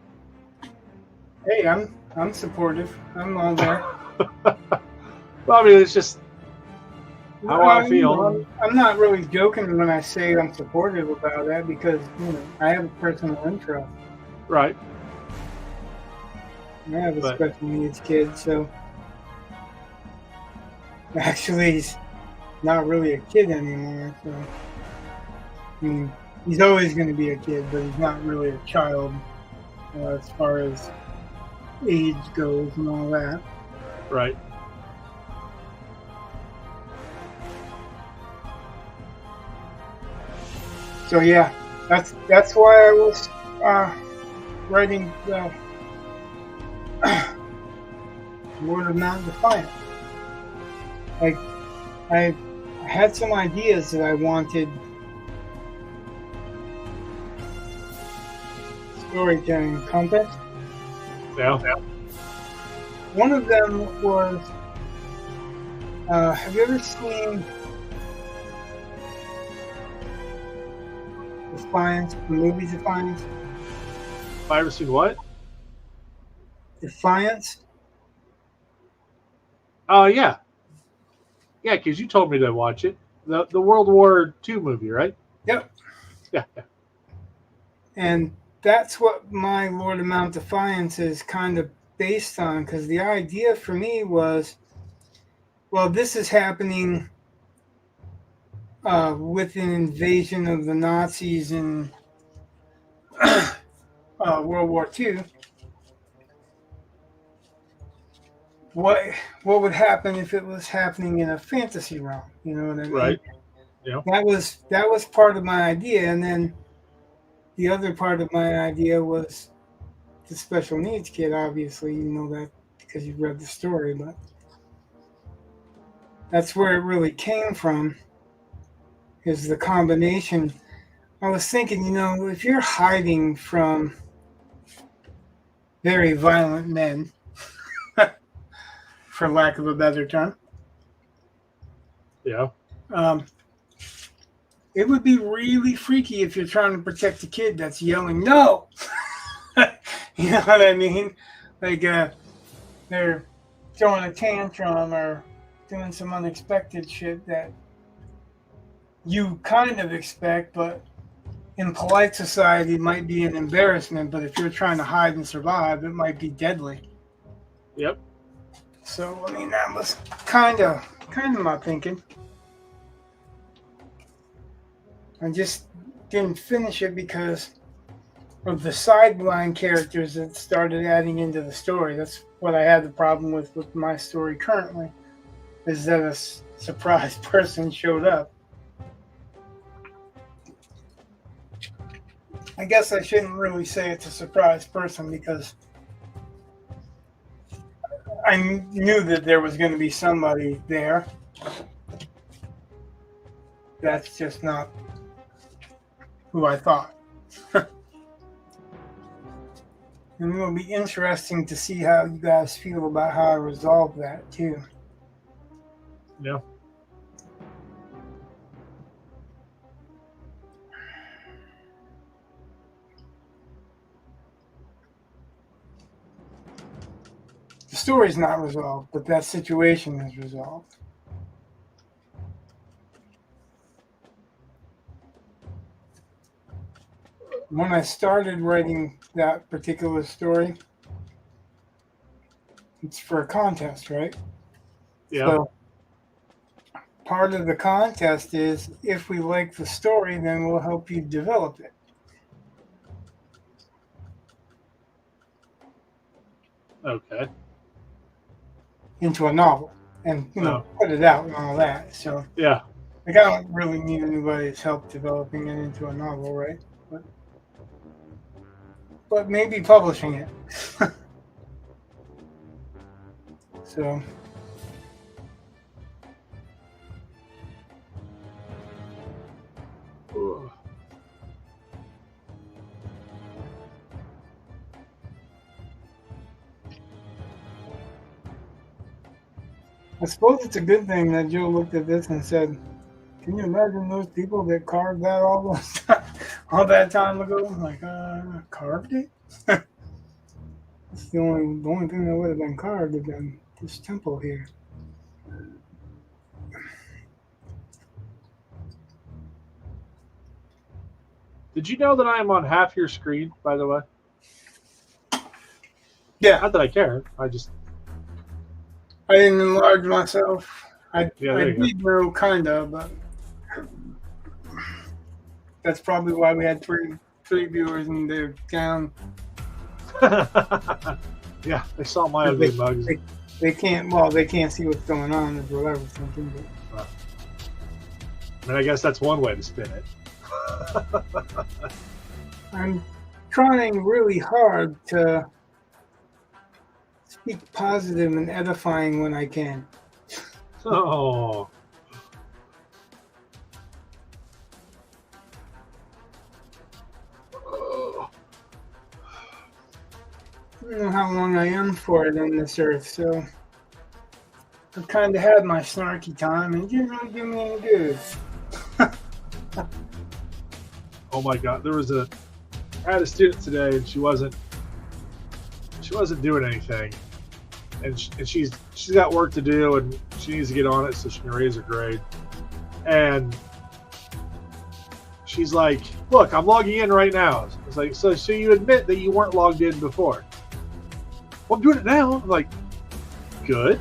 Hey, I'm supportive. I'm on there. well, I mean, it's just how I feel. I'm not really joking when I say I'm supportive about that because I have a personal interest. Right. I have a special needs kid, so actually he's not really a kid anymore. So I mean, he's always going to be a kid, but he's not really a child as far as age goes and all that. Right. So yeah, that's why I was writing the Word of Mount Defiant. Like I had some ideas that I wanted story to encompass. Yeah. One of them was, have you ever seen Defiance, the movie Defiance? Have I ever seen what? Defiance? Oh, yeah. Yeah, because you told me to watch it. The World War II movie, right? Yep. Yeah. And that's what my Lord of Mount Defiance is kind of based on, because the idea for me was, well, this is happening with an invasion of the Nazis in World War II. What would happen if it was happening in a fantasy realm? You know what I mean? Right. Yeah. That was part of my idea, and then the other part of my idea was the special needs kid. Obviously, you know that because you've read the story, but that's where it really came from. Is the combination. I was thinking, if you're hiding from very violent men, for lack of a better term, Yeah. It would be really freaky if you're trying to protect a kid that's yelling no. You know what I mean? Like they're throwing a tantrum or doing some unexpected shit that you kind of expect, but in polite society might be an embarrassment, but if you're trying to hide and survive, it might be deadly. Yep. So I mean that was kind of my thinking. I just didn't finish it because of the sideline characters that started adding into the story. That's what I had the problem with my story currently, is that a surprise person showed up. I guess I shouldn't really say it's a surprise person because I knew that there was going to be somebody there. That's just not who I thought. And it'll be interesting to see how you guys feel about how I resolve that too. Yeah. story's not resolved, but that situation is resolved. When I started writing that particular story, it's for a contest, right? Yeah. So part of the contest is if we like the story, then we'll help you develop it Okay. into a novel and put it out and all that. So Yeah. like I don't really need anybody's help developing it into a novel, right? But maybe publishing it. So Ooh. I suppose it's a good thing that Joe looked at this and said, "Can you imagine those people that carved that all that time ago? Like, carved it? It's the only thing that would have been carved would have been this temple here." Did you know that I am on half your screen, by the way? Yeah, Not that I care. I didn't enlarge myself. I there you go. did know, kind of, but that's probably why we had three viewers and they're down. Yeah, they saw my ugly mugs. They can't see what's going on, is what I was thinking. But. I mean, I guess that's one way to spin it. I'm trying really hard to speak positive and edifying when I can. Oh. I don't know how long I am for it on this earth, so I've kind of had my snarky time, and it didn't really do me any good. Oh my God! I had a student today, and she wasn't doing anything, and she's got work to do, and she needs to get on it so she can raise her grade. And she's like, "Look, I'm logging in right now." It's like, so you admit that you weren't logged in before? Well, I'm doing it now. I'm like, good,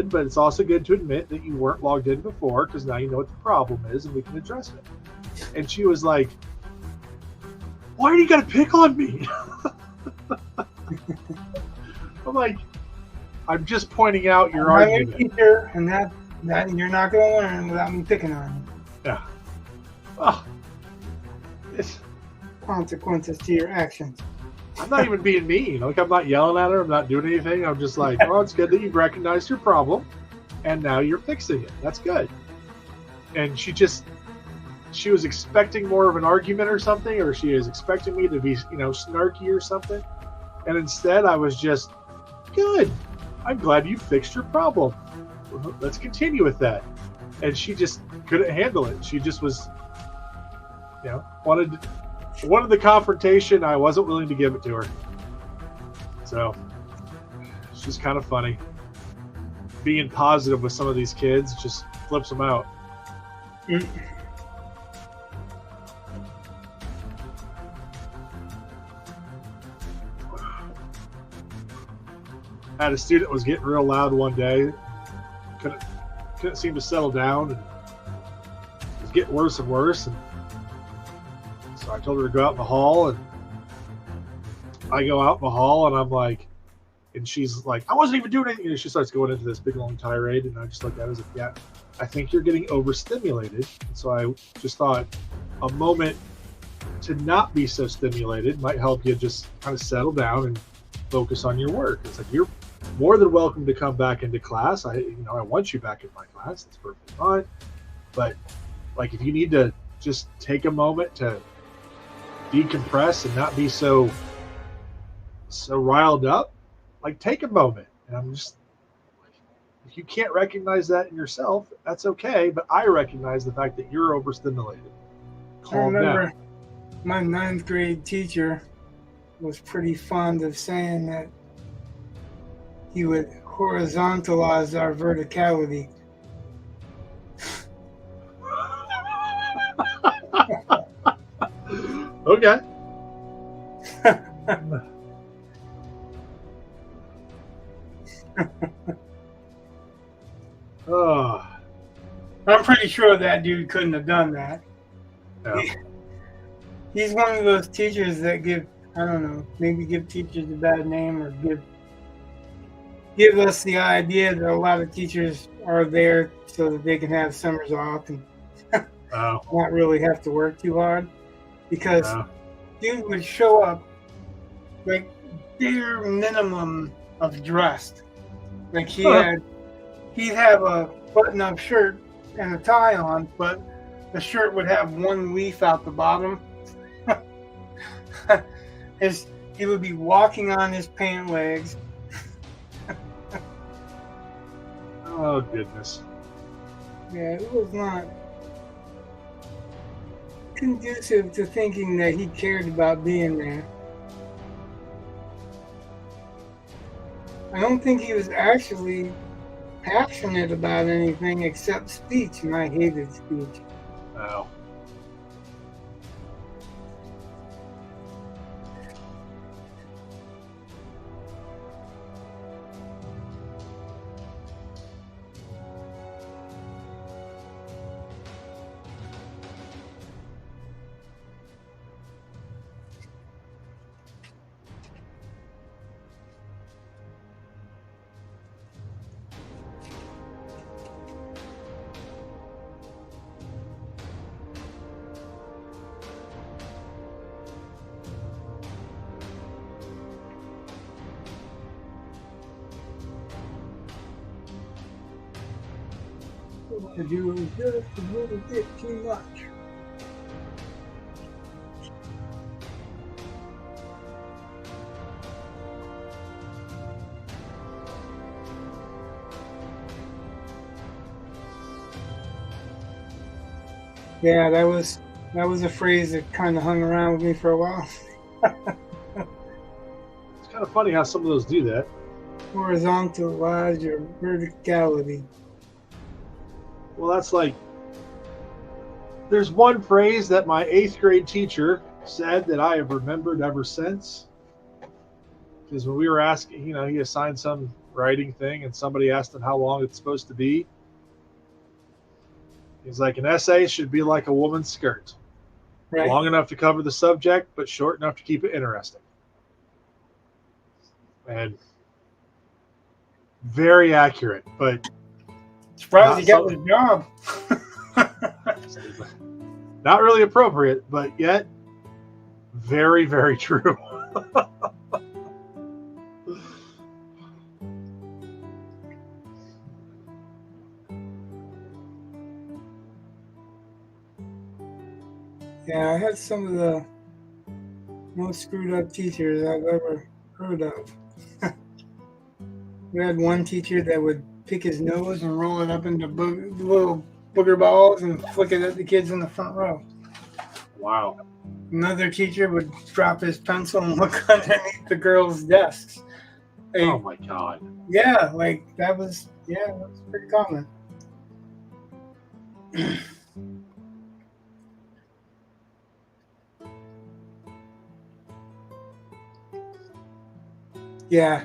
but it's also good to admit that you weren't logged in before, because now you know what the problem is and we can address it. And she was like, "Why do you got to pick on me?" I'm like, "I'm just pointing out your argument." I'm a teacher, and that you're not going to learn without me picking on you. Yeah. Oh, it's consequences to your actions. I'm not even being mean. Like, I'm not yelling at her. I'm not doing anything. I'm just like, "Oh, it's good that you've recognized your problem, and now you're fixing it. That's good." And she was expecting more of an argument or something, or she was expecting me to be, snarky or something. And instead, I was just, "Good. I'm glad you fixed your problem. Let's continue with that." And she just couldn't handle it. She just was, wanted the confrontation. I wasn't willing to give it to her. So it's just kind of funny. Being positive with some of these kids just flips them out. I had a student was getting real loud one day. Couldn't seem to settle down, and it was getting worse and worse. And so I told her to go out in the hall, and I go out in the hall, and I'm like, and she's like, "I wasn't even doing anything." And she starts going into this big long tirade, and I just looked at her and was like, "Yeah, I think you're getting overstimulated." And so I just thought a moment to not be so stimulated might help you just kind of settle down and focus on your work. It's like, you're more than welcome to come back into class. I want you back in my class. That's perfectly fine. But like, if you need to just take a moment to decompress and not be so riled up, like, take a moment. And I'm just, if you can't recognize that in yourself, that's okay. But I recognize the fact that you're overstimulated. Calm down. My 9th grade teacher was pretty fond of saying that he would horizontalize our verticality. Okay. Oh, I'm pretty sure that dude couldn't have done that. yeah. He's one of those teachers that I don't know, maybe give teachers a bad name, or give us the idea that a lot of teachers are there so that they can have summers off and not really have to work too hard. Because dude would show up like bare minimum of dressed. Like he'd have a button-up shirt and a tie on, but the shirt would have one leaf out the bottom. He would be walking on his pant legs. Oh, goodness. Yeah, it was not conducive to thinking that he cared about being there. I don't think he was actually passionate about anything except speech, and I hated speech. Oh. To do was just a little bit too much. Yeah, that was a phrase that kind of hung around with me for a while. It's kind of funny how some of those do that. Horizontalize your verticality. Well, that's like, there's one phrase that my 8th grade teacher said that I have remembered ever since. Because when we were asking, he assigned some writing thing and somebody asked him how long it's supposed to be. He's like, an essay should be like a woman's skirt. Right. Long enough to cover the subject, but short enough to keep it interesting. And very accurate, but surprised he got the job. Not really appropriate, but yet very, very true. Yeah, I had some of the most screwed up teachers I've ever heard of. We had one teacher that would pick his nose and roll it up into little booger balls and flick it at the kids in the front row. Wow. Another teacher would drop his pencil and look underneath the girls' desks. Oh my God. Yeah, that was pretty common. Yeah,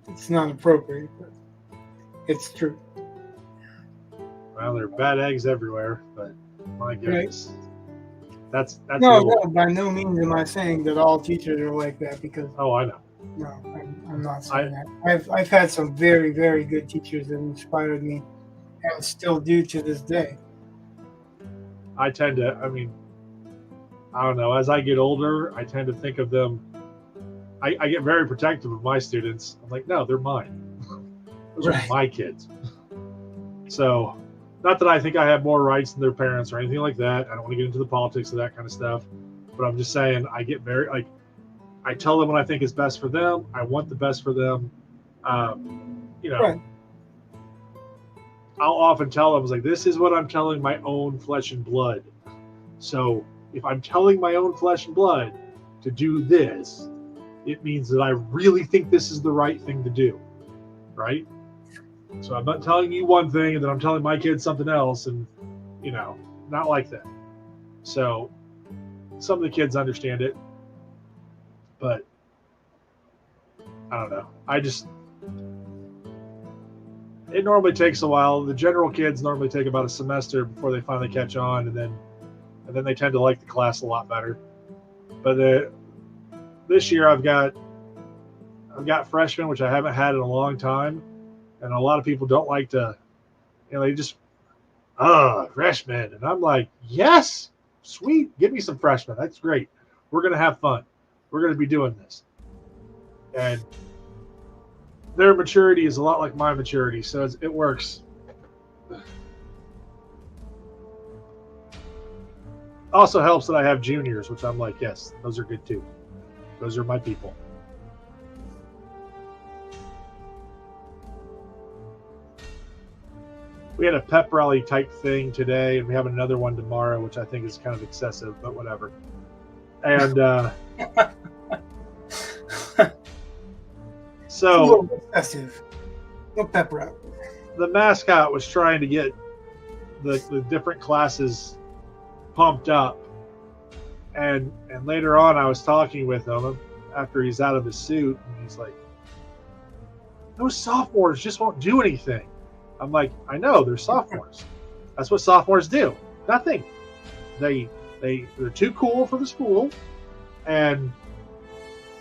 it's not appropriate, but it's true. Well, there are bad eggs everywhere, but my goodness. Right. That's no, by no means am I saying that all teachers are like that, because I know. No, I'm not saying that. I've had some very, very good teachers that inspired me and still do to this day. I tend to, I don't know, as I get older, I tend to think of them, I get very protective of my students. I'm like, no, they're mine. Those are my kids. So, not that I think I have more rights than their parents or anything like that. I don't want to get into the politics of that kind of stuff. But I'm just saying, I get very, I tell them what I think is best for them. I want the best for them. Right. I'll often tell them, this is what I'm telling my own flesh and blood. So if I'm telling my own flesh and blood to do this, it means that I really think this is the right thing to do, right? So I'm not telling you one thing and then I'm telling my kids something else, and not like that. So some of the kids understand it, but I don't know. It normally takes a while. The general kids normally take about a semester before they finally catch on, and then they tend to like the class a lot better. But this year I've got freshmen, which I haven't had in a long time, and a lot of people don't like to, they just freshmen, and I'm like, yes, sweet, give me some freshmen. That's great. We're gonna have fun. We're gonna be doing this, and their maturity is a lot like my maturity, so it works. Also helps that I have juniors, which I'm like, yes, those are good too. Those are my people. We had a pep rally type thing today, and we have another one tomorrow, which I think is kind of excessive, but whatever. And so excessive. No pep rally. The mascot was trying to get the different classes pumped up, and later on I was talking with him after he's out of his suit, and he's like, those sophomores just won't do anything. I'm like, I know, they're sophomores. That's what sophomores do. Nothing. They're too cool for the school, and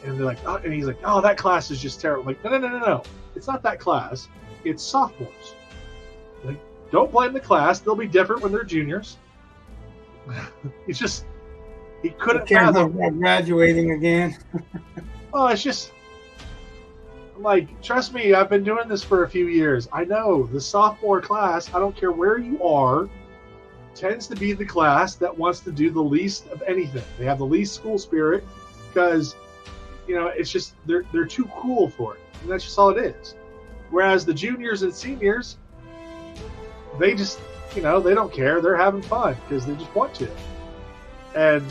they're like, oh, and he's like, oh, that class is just terrible. I'm like, no. It's not that class. It's sophomores. Like, don't blame the class. They'll be different when they're juniors. He couldn't fathom graduating again. Oh, it's just, I'm like, trust me, I've been doing this for a few years. I know the sophomore class, I don't care where you are, tends to be the class that wants to do the least of anything. They have the least school spirit because, it's just, they're too cool for it. And that's just all it is. Whereas the juniors and seniors, they just, they don't care. They're having fun because they just want to. And,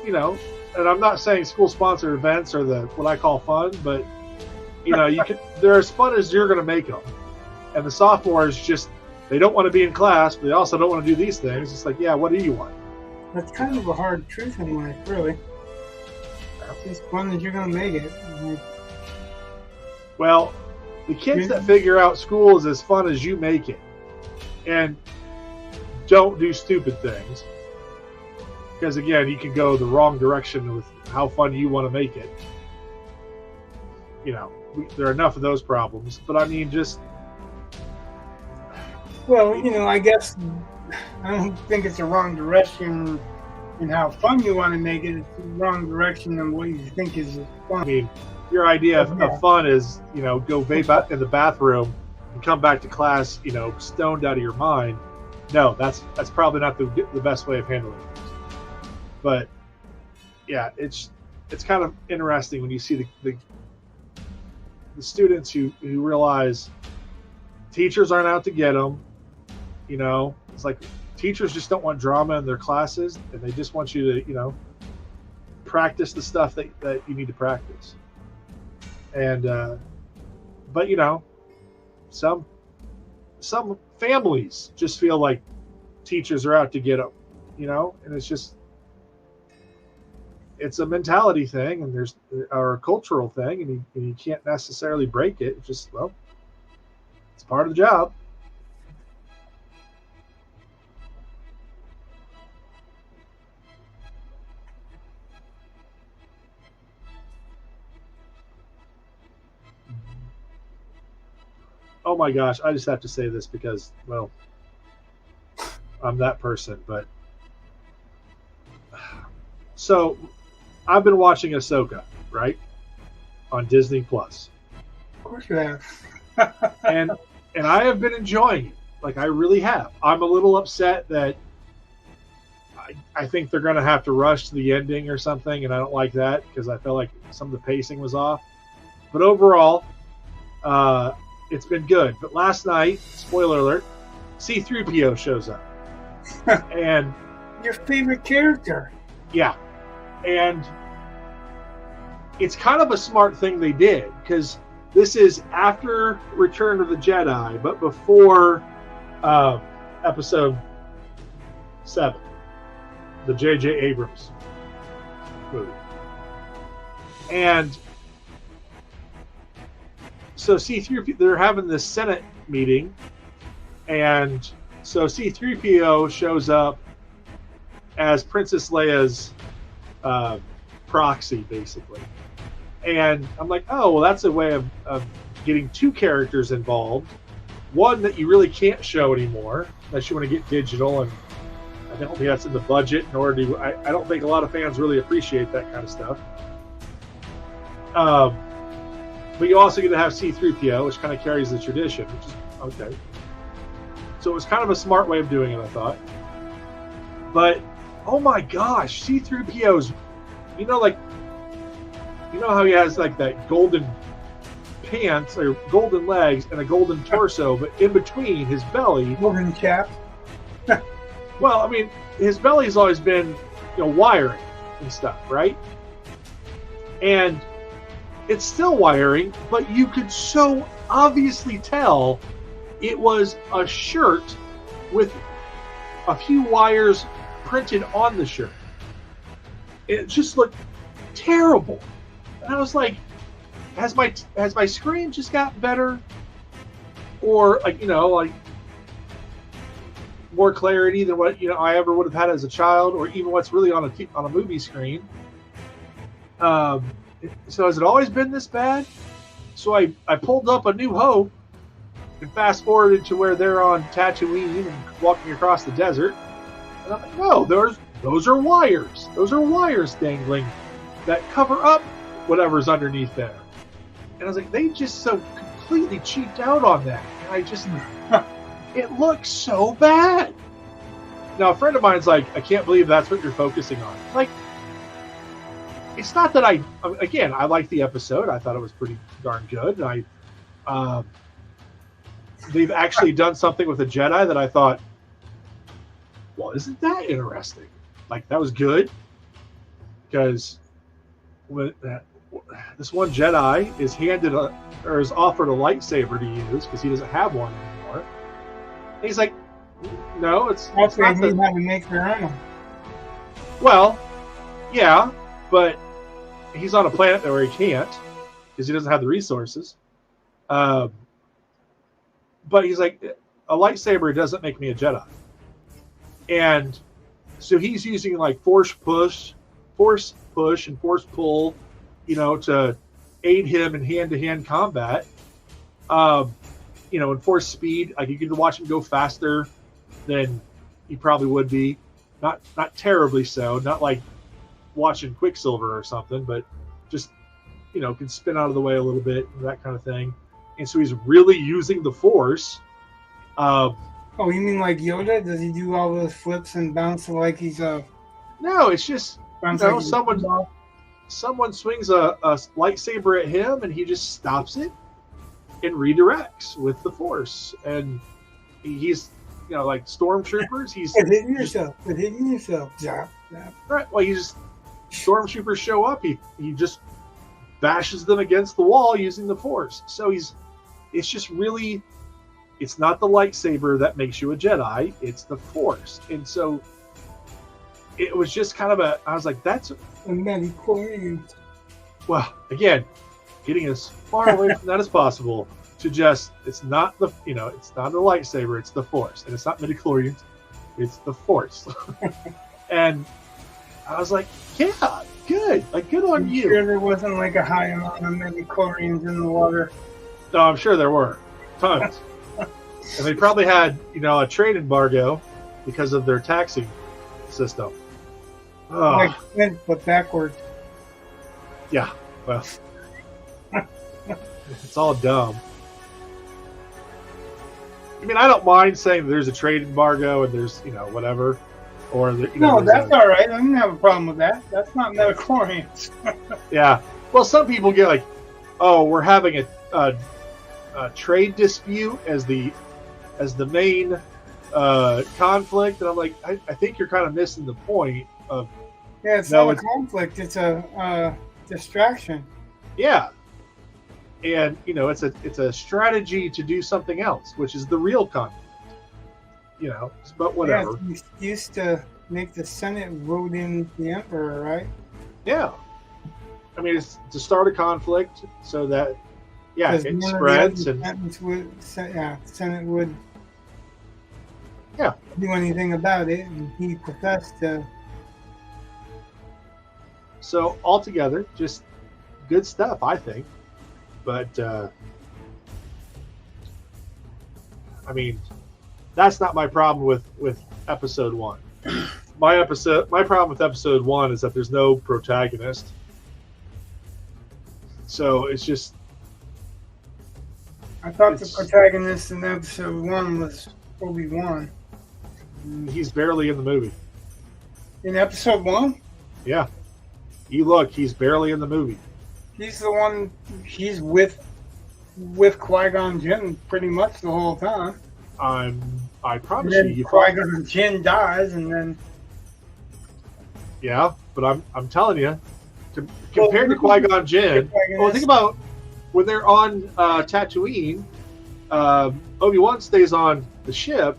and I'm not saying school-sponsored events are what I call fun, but, they're as fun as you're going to make them. And the sophomores just, they don't want to be in class, but they also don't want to do these things. It's like, yeah, what do you want? That's kind of a hard truth in life, really. It's as fun as you're going to make it. Well, the kids that figure out school is as fun as you make it and don't do stupid things, because again, you can go the wrong direction with how fun you want to make it. There are enough of those problems, but I mean, just, well, I guess I don't think it's the wrong direction in how fun you want to make it. It's the wrong direction in what you think is fun. I mean, your idea of fun is, go vape in the bathroom and come back to class, stoned out of your mind. No, that's probably not the best way of handling things. But yeah, it's kind of interesting when you see the students who realize teachers aren't out to get them. It's like teachers just don't want drama in their classes, and they just want you to, practice the stuff that you need to practice. And but some families just feel like teachers are out to get them, and it's a mentality thing, and or a cultural thing, and you can't necessarily break it. It's just, well, it's part of the job. Oh my gosh, I just have to say this because, well, I'm that person, but so I've been watching Ahsoka, right? On Disney Plus. Of course you have. and I have been enjoying it. Like, I really have. I'm a little upset that I think they're going to have to rush to the ending or something, and I don't like that because I felt like some of the pacing was off. But overall, it's been good. But last night, spoiler alert, C-3PO shows up. And your favorite character. Yeah. And it's kind of a smart thing they did, because this is after Return of the Jedi, but before Episode 7, the J.J. Abrams movie. And so C-3PO, they're having this Senate meeting, and so C-3PO shows up as Princess Leia's proxy, basically. And I'm like, oh, well, that's a way of getting two characters involved. One that you really can't show anymore, unless you want to get digital, and I don't think that's in the budget, nor do I don't think a lot of fans really appreciate that kind of stuff. But you also get to have C-3PO, which kind of carries the tradition, which is okay. So it was kind of a smart way of doing it, I thought. But, oh my gosh, C-3PO's, you know how he has like that golden pants or golden legs and a golden torso, but in between his belly, golden cap. Well, I mean, his belly's always been, wiring and stuff, right? And it's still wiring, but you could so obviously tell it was a shirt with a few wires printed on the shirt. It just looked terrible. And I was like, has my screen just gotten better? Or like more clarity than what I ever would have had as a child, or even what's really on a movie screen. So has it always been this bad? So I pulled up A New Hope and fast forwarded to where they're on Tatooine and walking across the desert. And I'm like, no, those are wires. Those are wires dangling that cover up whatever's underneath there. And I was like, they just so completely cheaped out on that. And I just, it looks so bad. Now, a friend of mine's like, I can't believe that's what you're focusing on. Like, it's not that I like the episode. I thought it was pretty darn good. And they've actually done something with the Jedi that I thought, well, isn't that interesting? Like, that was good. Because this one Jedi is is offered a lightsaber to use because he doesn't have one anymore. And he's like, no, it's not have to make their own. Well, yeah, but he's on a planet where he can't because he doesn't have the resources. But he's like, a lightsaber doesn't make me a Jedi. And so he's using like force push and force pull, to aid him in hand-to-hand combat. And force speed, like you can watch him go faster than he probably would be. Not terribly so, not like watching Quicksilver or something, but just, can spin out of the way a little bit, that kind of thing. And so he's really using the force. Oh, you mean like Yoda? Does he do all those flips and bounce like he's a... No, it's just, like someone swings a lightsaber at him and he just stops it and redirects with the force. And he's, like stormtroopers. He's hitting yourself. Zap, zap. Right. Well, stormtroopers show up. He just bashes them against the wall using the force. So it's just really, it's not the lightsaber that makes you a Jedi. It's the force. And so it was just kind of I was like, that's a midi-chlorian. Well, again, getting as far away from that as possible to just, it's not it's not a lightsaber, it's the force. And it's not midi-chlorians, it's the force. And I was like, yeah, good. Like, good on you. Sure there wasn't like a high amount of midi-chlorians in the water? No, I'm sure there were. Tons. And they probably had, a trade embargo because of their taxing system. Oh. Like Flint, but backwards. Yeah, well, it's all dumb. I mean, I don't mind saying there's a trade embargo and there's, whatever. Or no, that's all right. I don't have a problem with that. That's not midi-chlorians. Yeah. Well, some people get like, oh, we're having a trade dispute as the main conflict, and I'm like, I think you're kind of missing the point of. Yeah, it's not a conflict. It's a distraction. Yeah. And it's a strategy to do something else, which is the real conflict. But whatever. Yeah, it's used to make the Senate vote in the emperor, right? Yeah. I mean, it's to start a conflict so that it spreads and Senate would Yeah. do anything about it, and he professed to. So altogether, just good stuff, I think. But I mean, that's not my problem with episode 1. My problem with episode 1 is that there's no protagonist. So it's just. I thought the protagonist in episode 1 was Obi-Wan. He's barely in the movie. In episode 1? Yeah. You look, he's barely in the movie. He's the one. He's with Qui-Gon Jinn pretty much the whole time. I promise and you. Qui-Gon Jinn dies, and then. Yeah, but I'm telling you, compared to Qui-Gon Jinn, think about when they're on Tatooine. Obi-Wan stays on the ship,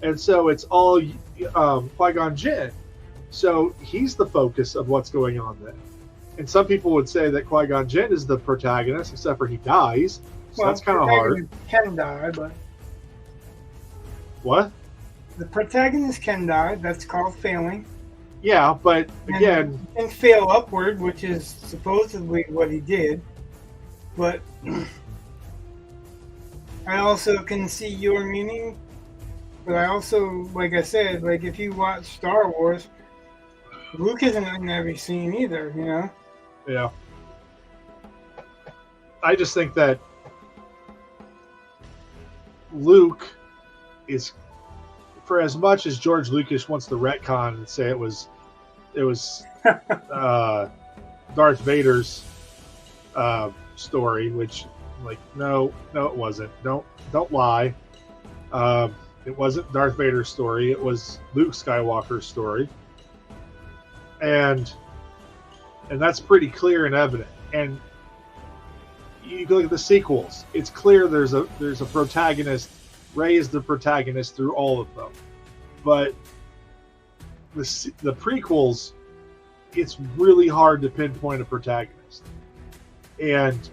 and so it's all Qui-Gon Jinn. So he's the focus of what's going on there. And some people would say that Qui-Gon Jinn is the protagonist, except for he dies. So that's kind of hard. Can die, but what? The protagonist can die. That's called failing. Yeah, but again, and fail upward, which is supposedly what he did. But I also can see your meaning. But I also, like I said, like if you watch Star Wars, Luke isn't in every scene either, you know? Yeah. I just think that Luke is, for as much as George Lucas wants to retcon and say it was Darth Vader's story, which, like, no, it wasn't. Don't lie. It wasn't Darth Vader's story. It was Luke Skywalker's story. And that's pretty clear and evident. And you look at the sequels; it's clear there's a protagonist. Rey is the protagonist through all of them. But the prequels, it's really hard to pinpoint a protagonist. And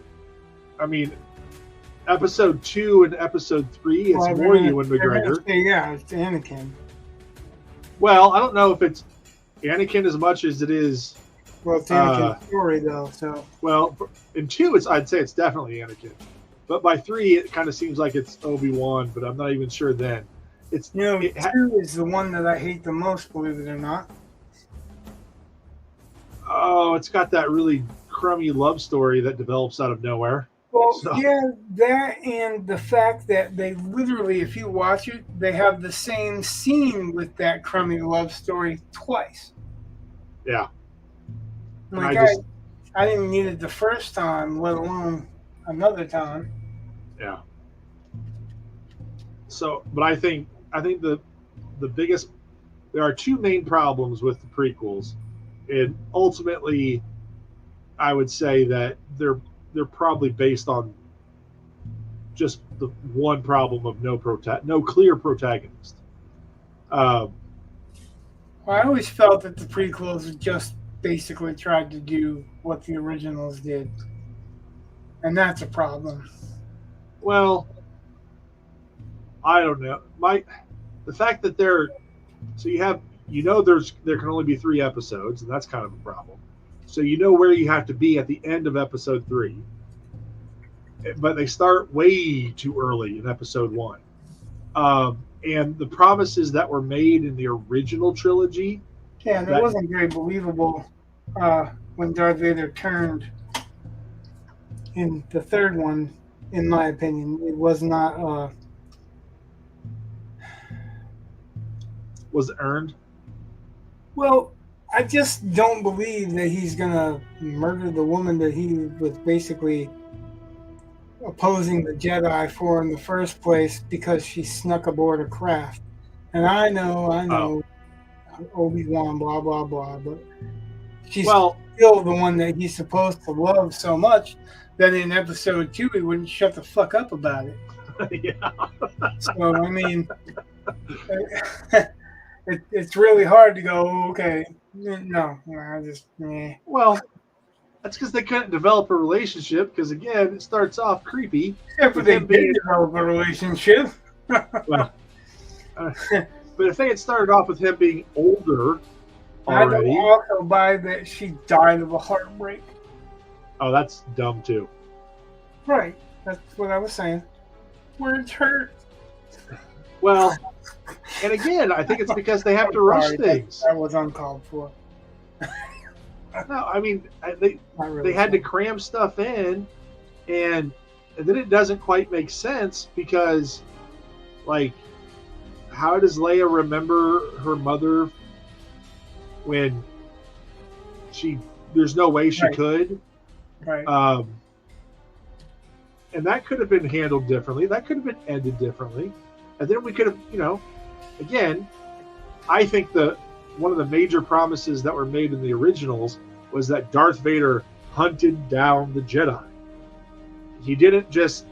I mean, episode 2 and episode 3, it's more Ewan McGregor. Yeah, it's Anakin. Well, I don't know if it's Anakin as much as it is. Well, it's Anakin's story, though. So. Well, in 2, I'd say it's definitely Anakin, but by 3, it kind of seems like it's Obi-Wan. But I'm not even sure then. 2 is the one that I hate the most, believe it or not. Oh, it's got that really crummy love story that develops out of nowhere. Well, yeah, that and the fact that they literally, if you watch it, they have the same scene with that crummy love story twice. Yeah. Like I didn't need it the first time, let alone another time. Yeah. So, but I think the biggest, there are 2 main problems with the prequels, and ultimately, I would say that they're probably based on just the one problem of no clear protagonist. I always felt that the prequels just basically tried to do what the originals did, and that's a problem. Well, I don't know. The fact that there can only be 3 episodes, and that's kind of a problem. So you know where you have to be at the end of episode 3. But they start way too early in episode 1. And the promises that were made in the original trilogy. Yeah, that wasn't very believable when Darth Vader turned in the third one, in my opinion. It was not... Was it earned? Well, I just don't believe that he's going to murder the woman that he was basically opposing the Jedi for in the first place because she snuck aboard a craft. And I know, Obi-Wan, blah, blah, blah, but she's Well, still the one that he's supposed to love so much that in episode 2 he wouldn't shut the fuck up about it. yeah. So I mean, it's really hard to go, okay, no, I just, Well, that's because they couldn't develop a relationship. Because again, it starts off creepy. Except for they did develop a relationship. Well, but if they had started off with him being older already, I don't also buy that she died of a heartbreak. oh, that's dumb too. Right, that's what I was saying. Words hurt. Well, and again, I think it's because they have to rush things. That was uncalled for. No, I mean they had to cram stuff in, and then it doesn't quite make sense because, like, how does Leia remember her mother when there's no way she could? Right. And that could have been handled differently. That could have been ended differently. And then we could have, again, I think one of the major promises that were made in the originals was that Darth Vader hunted down the Jedi. He didn't just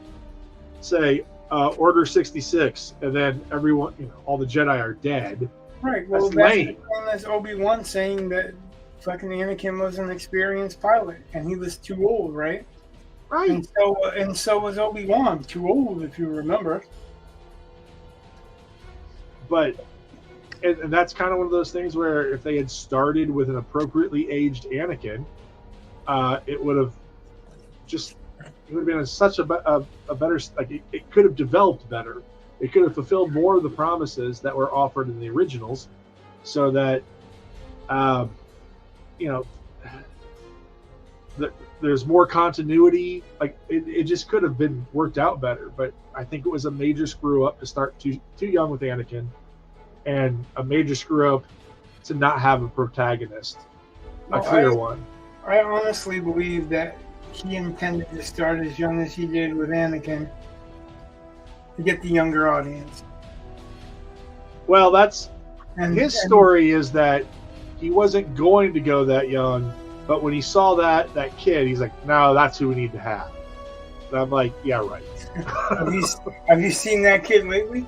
say, Order 66, and then everyone, all the Jedi are dead. Right. Well, that's lame. That's Obi-Wan saying that fucking Anakin was an experienced pilot, and he was too old, right? Right. And so was Obi-Wan, too old, if you remember. But, and that's kind of one of those things where if they had started with an appropriately aged Anakin, it would have been such a better, like, it could have developed better. It could have fulfilled more of the promises that were offered in the originals, so that, there's more continuity. Like, it just could have been worked out better. But I think it was a major screw up to start too young with Anakin, and a major screw up to not have a protagonist, a clear one. I honestly believe that he intended to start as young as he did with Anakin to get the younger audience. Well, his story is that he wasn't going to go that young, but when he saw that kid, he's like, no, that's who we need to have. And I'm like, yeah, right. Have you seen that kid lately?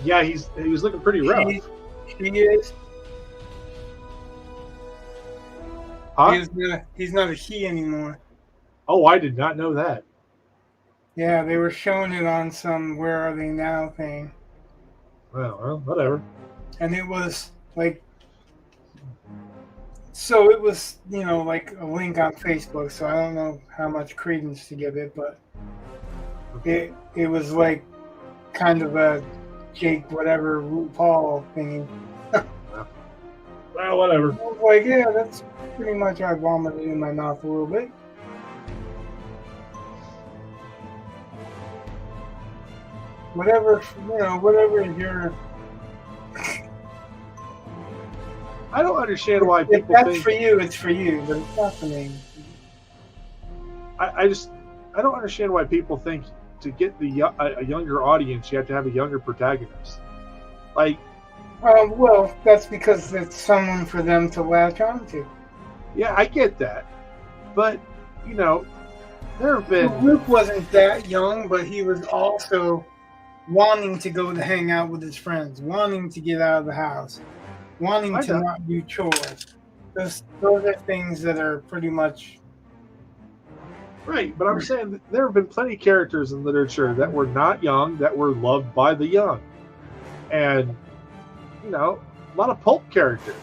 Yeah, he was looking pretty rough. He is. Huh? He's not a he anymore. Oh, I did not know that. Yeah, they were showing it on some Where Are They Now thing. Well, whatever. And it was like, so it was, like a link on Facebook, so I don't know how much credence to give it, but it was like kind of a Jake whatever RuPaul thingy. Well, whatever. I was like, yeah, that's pretty much, I vomited in my mouth a little bit. Whatever is your... I don't understand why people if that's think... for you, it's for you, but it's not for me. I don't understand why people think to get a younger audience, you have to have a younger protagonist. Like... well, that's because it's someone for them to latch on to. Yeah, I get that. But, there have been... Luke wasn't that young, but he was also wanting to go to hang out with his friends, wanting to get out of the house, wanting to not do chores. Those are things that are pretty much... Right, but I'm saying that there have been plenty of characters in literature that were not young, that were loved by the young. And, a lot of pulp characters.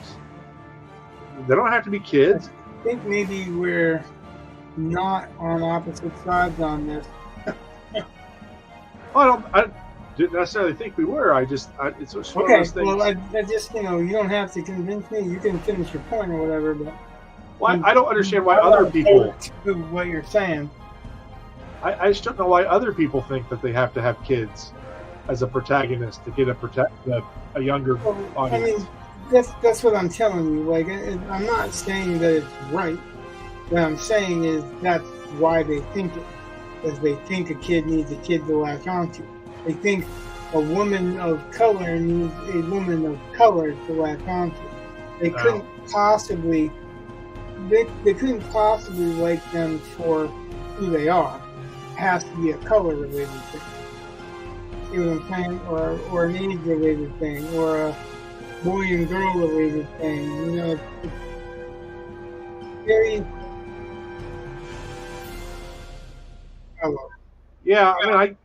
They don't have to be kids. I think maybe we're not on opposite sides on this. I didn't necessarily think we were. It's just one of those things. Well, I just, you don't have to convince me. You can finish your point or whatever, but... Well, I don't understand why other people... What you're saying. I just don't know why other people think that they have to have kids as a protagonist to get a younger audience. I mean, that's what I'm telling you. Like, I'm not saying that it's right. What I'm saying is that's why they think it. Because they think a kid needs a kid to latch onto. They think a woman of color needs a woman of color to latch onto. They couldn't possibly they couldn't possibly like them for who they are. It has to be a color related thing. See what I'm saying? Or an age related thing, or a boy and girl related thing. You know, it's very. Hello. Yeah, I mean,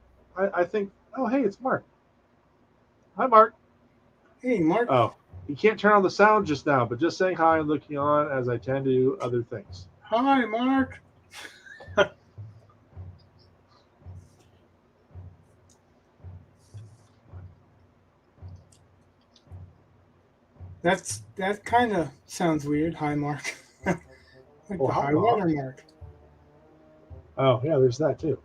I think. Oh, hey, it's Mark. Hi, Mark. Hey, Mark. Oh, you can't turn on the sound just now, but just saying hi and looking on as I tend to do other things. Hi, Mark. That kind of sounds weird. Hi, Mark. Like Oh, the hi, high Mark. water mark. Oh, yeah, there's that too.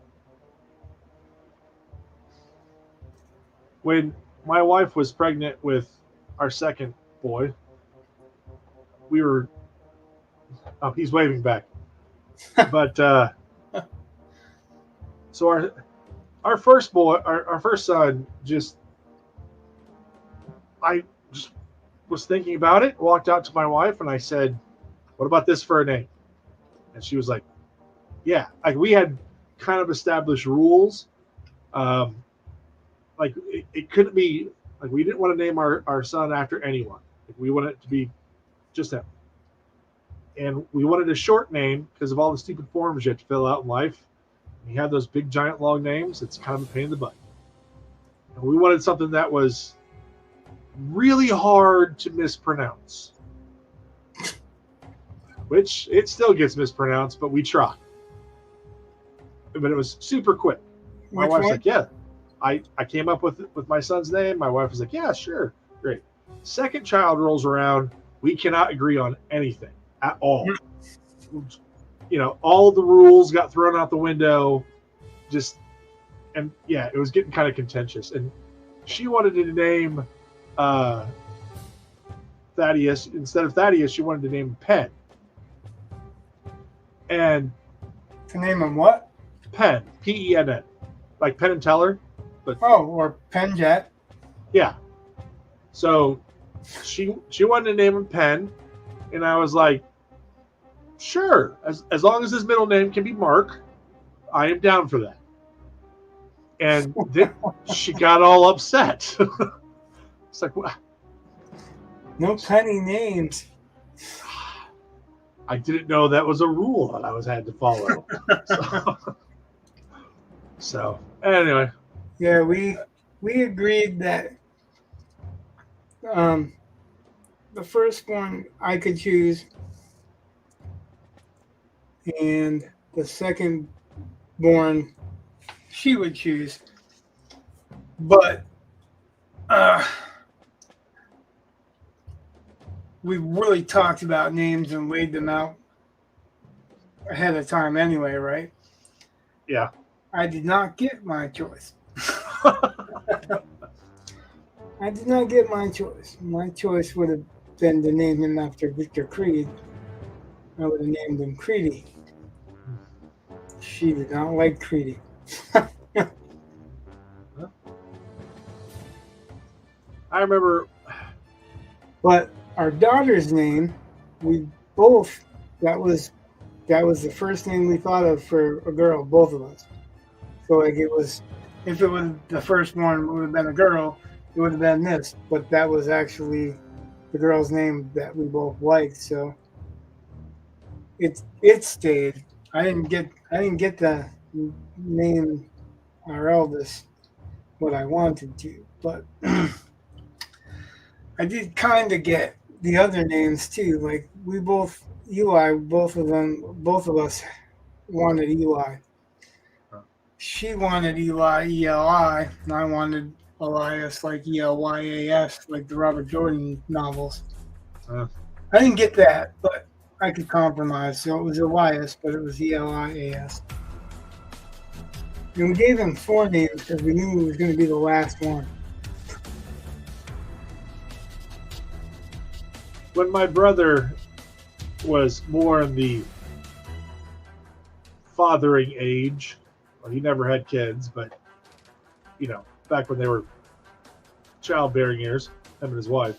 When my wife was pregnant with our second boy, we were. Oh, he's waving back. But so our first boy, our first son, just I just was thinking about it. Walked out to my wife and I said, "What about this for a name?" And she was like, "Yeah." Like we had kind of established rules. Um, like it couldn't be like we didn't want to name our son after anyone. Like, we wanted it to be just him. And we wanted a short name because of all the stupid forms you have to fill out in life. When you have those big, giant, long names, it's kind of a pain in the butt. And we wanted something that was really hard to mispronounce, which it still gets mispronounced, but we try. But it was super quick. My Which wife's one? like, "Yeah, I came up with my son's name." My wife was like, "Yeah, sure, great." Second child rolls around, we cannot agree on anything at all. You know, all the rules got thrown out the window. Just and yeah, it was getting kind of contentious. And she wanted to name Thaddeus instead of Thaddeus. She wanted to name him Penn. And To name him what? Penn, Penn, like Penn and Teller, but Oh, or Penjet. yeah. So she wanted to name him Penn, and I was like, sure, as long as his middle name can be Mark, I am down for that. And then she got all upset. It's like, what? No penny names. I didn't know that was a rule that I had to follow. So anyway, Yeah, we agreed that the first one I could choose, and the second born she would choose. But we really talked about names and laid them out ahead of time anyway, right? yeah. I did not get my choice. I did not get my choice. My choice would have been to name him after Victor Creed. I would have named him Creedy. She did not like Creedy. I remember. But our daughter's name, we both that was the first name we thought of for a girl, both of us. So like it was, if it was the first one, it would have been a girl. It would have been this, but that was actually the girl's name that we both liked. So it stayed. I didn't get to name our eldest what I wanted to, but I did kind of get the other names too. Like we both Eli, both of us wanted Eli. She wanted Eli, Eli, and I wanted Elias, like Elyas, like the Robert Jordan novels. I didn't get that, but I could compromise. So it was Elias, but it was Elias. And we gave him 4 names because we knew it was going to be the last one. When my brother was more in the fathering age, well, he never had kids, but you know, back when they were childbearing years, him and his wife,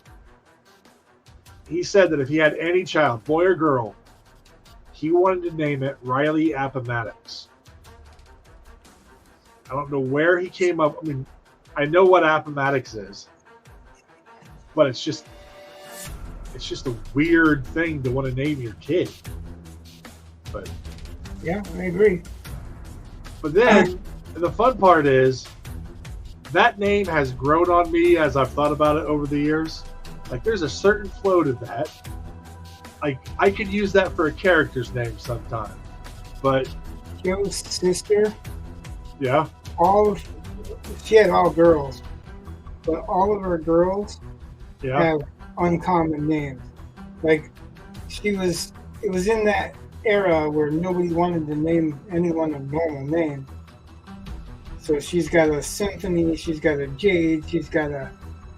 he said that if he had any child, boy or girl, he wanted to name it Riley Appomattox. I don't know where he came up. I mean, I know what Appomattox is, but it's just a weird thing to want to name your kid. But Yeah, I agree. But then the fun part is that name has grown on me as I've thought about it over the years. Like, there's a certain flow to that. Like, I could use that for a character's name sometime. But Joe's sister, yeah, she had all girls, but all of her girls have uncommon names. Like, it was in that era where nobody wanted to name anyone a normal name. So she's got a Symphony, she's got a Jade, she's got a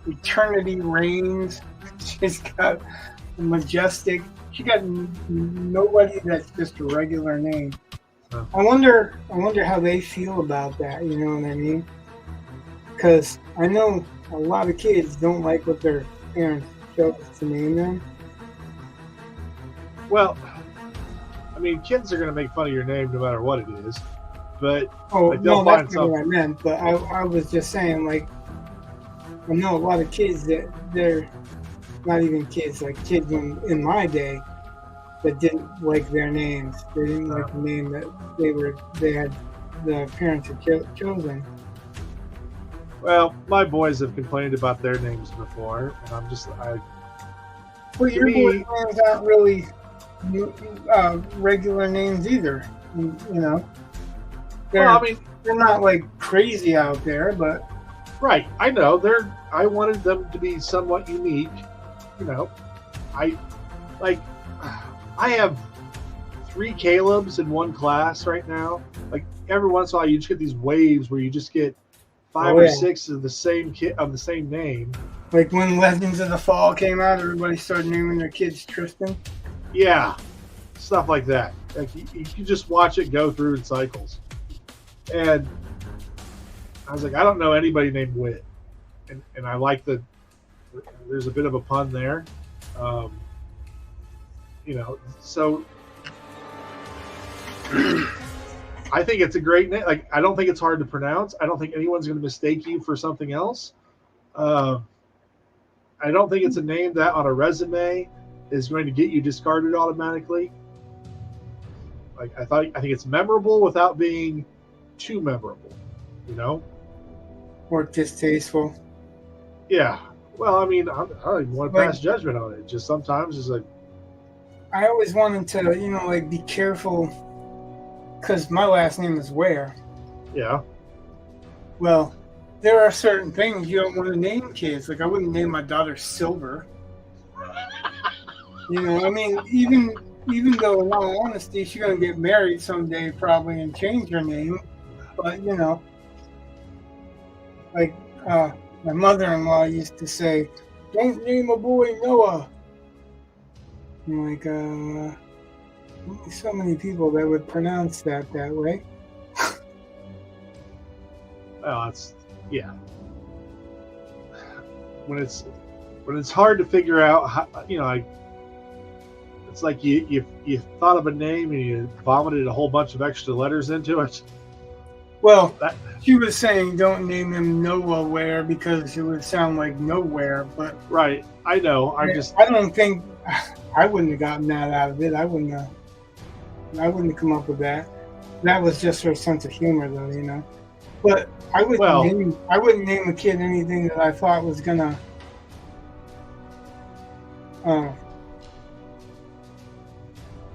Eternity Reigns, she's got a Majestic. She got nobody that's just a regular name. Oh. I wonder how they feel about that. You know what I mean? Because I know a lot of kids don't like what their parents chose to name them. Well, I mean, kids are going to make fun of your name no matter what it is. But no, that's not what I meant. But I was just saying, like, I know a lot of kids that they're not even kids, like kids in my day that didn't like their names. They didn't like the name that the parents had chosen. Well, my boys have complained about their names before, and I'm just Well, your boys' names aren't really regular names either. You know, they're not like crazy out there, but right. I know I wanted them to be somewhat unique. You know, I have 3 Calebs in one class right now. Like, every once in a while, you just get these waves where you just get 5 or 6 of the same kid of the same name. Like when Legends of the Fall came out, everybody started naming their kids Tristan. Yeah, stuff like that. Like, you can just watch it go through in cycles. And I was like, I don't know anybody named Wit, and I like there's a bit of a pun there. You know, so I think it's a great name. Like, I don't think it's hard to pronounce. I don't think anyone's going to mistake you for something else. I don't think it's a name that on a resume is going to get you discarded automatically. Like, I think it's memorable without being too memorable, you know? Or distasteful. Yeah. Well, I mean, I don't even want to pass judgment on it. Just sometimes it's like, I always wanted to, you know, like, be careful, because my last name is Ware. Yeah. Well, there are certain things you don't want to name kids. Like, I wouldn't name my daughter Silver. You know, I mean, even though, in all honesty, she's going to get married someday probably and change her name. But, you know, like, my mother-in-law used to say, don't name a boy Noah. I'm like, so many people that would pronounce that way. Well, yeah. When it's hard to figure out how, you know, like, it's like you thought of a name and you vomited a whole bunch of extra letters into it. Well, she was saying don't name him Noah Ware because it would sound like nowhere. But right, I know. I don't think I wouldn't have gotten that out of it. I wouldn't have come up with that. That was just her sense of humor, though, you know. But I wouldn't name a kid anything that I thought was gonna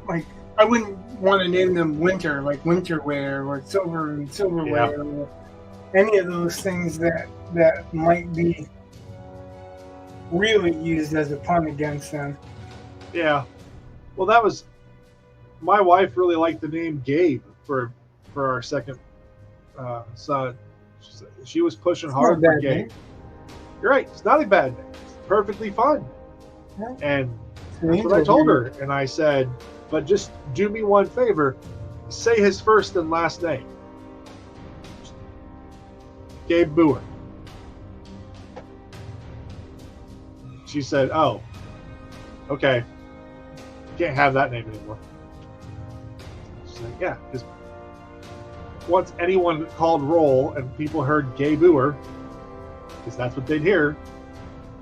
like, I wouldn't want to name them Winter, like Winterwear or Silver and Silverwear, or any of those things that might be really used as a pun against them. Yeah. Well, that was, my wife really liked the name Gabe for our second son. She was pushing hard for Gabe. Name. You're right. It's not a bad name. It's perfectly fine. Yeah. And that's what I told her. And I said, but just do me one favor. Say his first and last name. Gabe Boer. She said, oh, okay. Can't have that name anymore. Like, yeah, because once anyone called roll and people heard gay booer, because that's what they'd hear,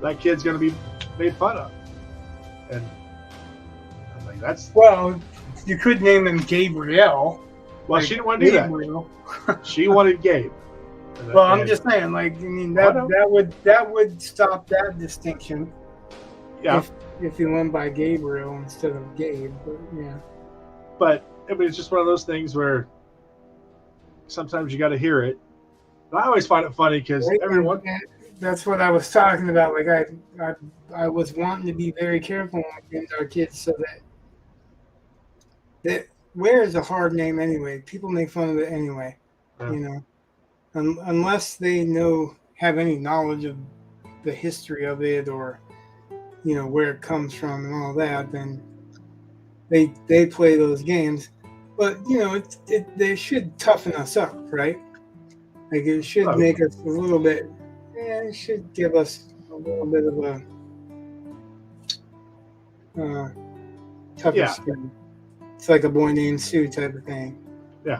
that kid's going to be made fun of. And I'm like, that's... Well, you could name him Gabrielle. Well, she didn't want to do that. She wanted Gabe. Well, I'm just saying, like, I mean, that would stop that distinction. Yeah. If you went by Gabriel instead of Gabe, but yeah. But I mean, it's just one of those things where sometimes you got to hear it. But I always find it funny because everyone. That's what I was talking about. Like I was wanting to be very careful with our kids so that Ware is a hard name anyway. People make fun of it anyway. Yeah. You know, unless they have any knowledge of the history of it or where it comes from and all that, then they play those games. But they should toughen us up, right? Like it should make us a little bit. Yeah, it should give us a little bit of a tougher skin. It's like a boy named Sue type of thing. Yeah.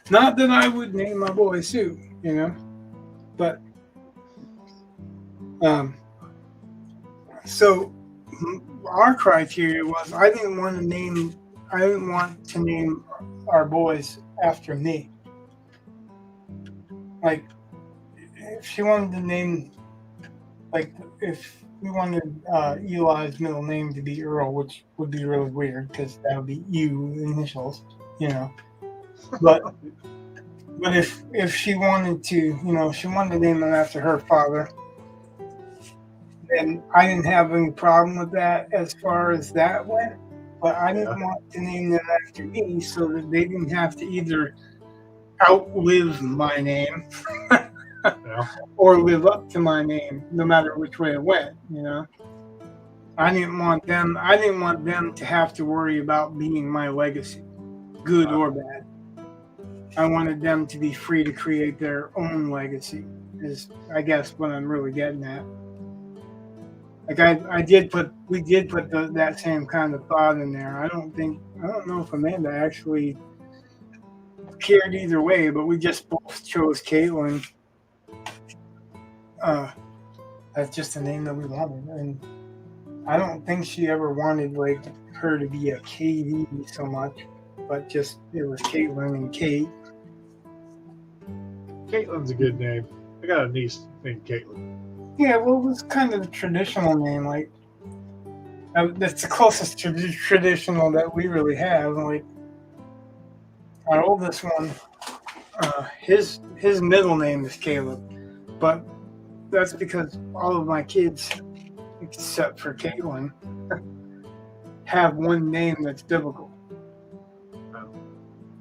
Not that I would name my boy Sue, but so our criteria was I didn't want to name our boys after me. Like if she wanted to name, like if we wanted Eli's middle name to be Earl, which would be really weird because that would be U initials, But if she wanted to, she wanted to name him after her father, then I didn't have any problem with that as far as that went. But I didn't want to name them after me so that they didn't have to either outlive my name or live up to my name, no matter which way it went. I didn't want them to have to worry about being my legacy, good or bad. I wanted them to be free to create their own legacy, is I guess what I'm really getting at. Like we did put that same kind of thought in there. I don't know if Amanda actually cared either way, but we just both chose Caitlin. That's just the name that we wanted, and I don't think she ever wanted like her to be a KV so much, but just it was Caitlin and Kate. Caitlin's a good name. I got a niece named Caitlin. Yeah, well, it was kind of the traditional name. Like that's the closest traditional that we really have. Like our oldest one, his middle name is Caleb, but that's because all of my kids, except for Caitlin, have one name that's biblical.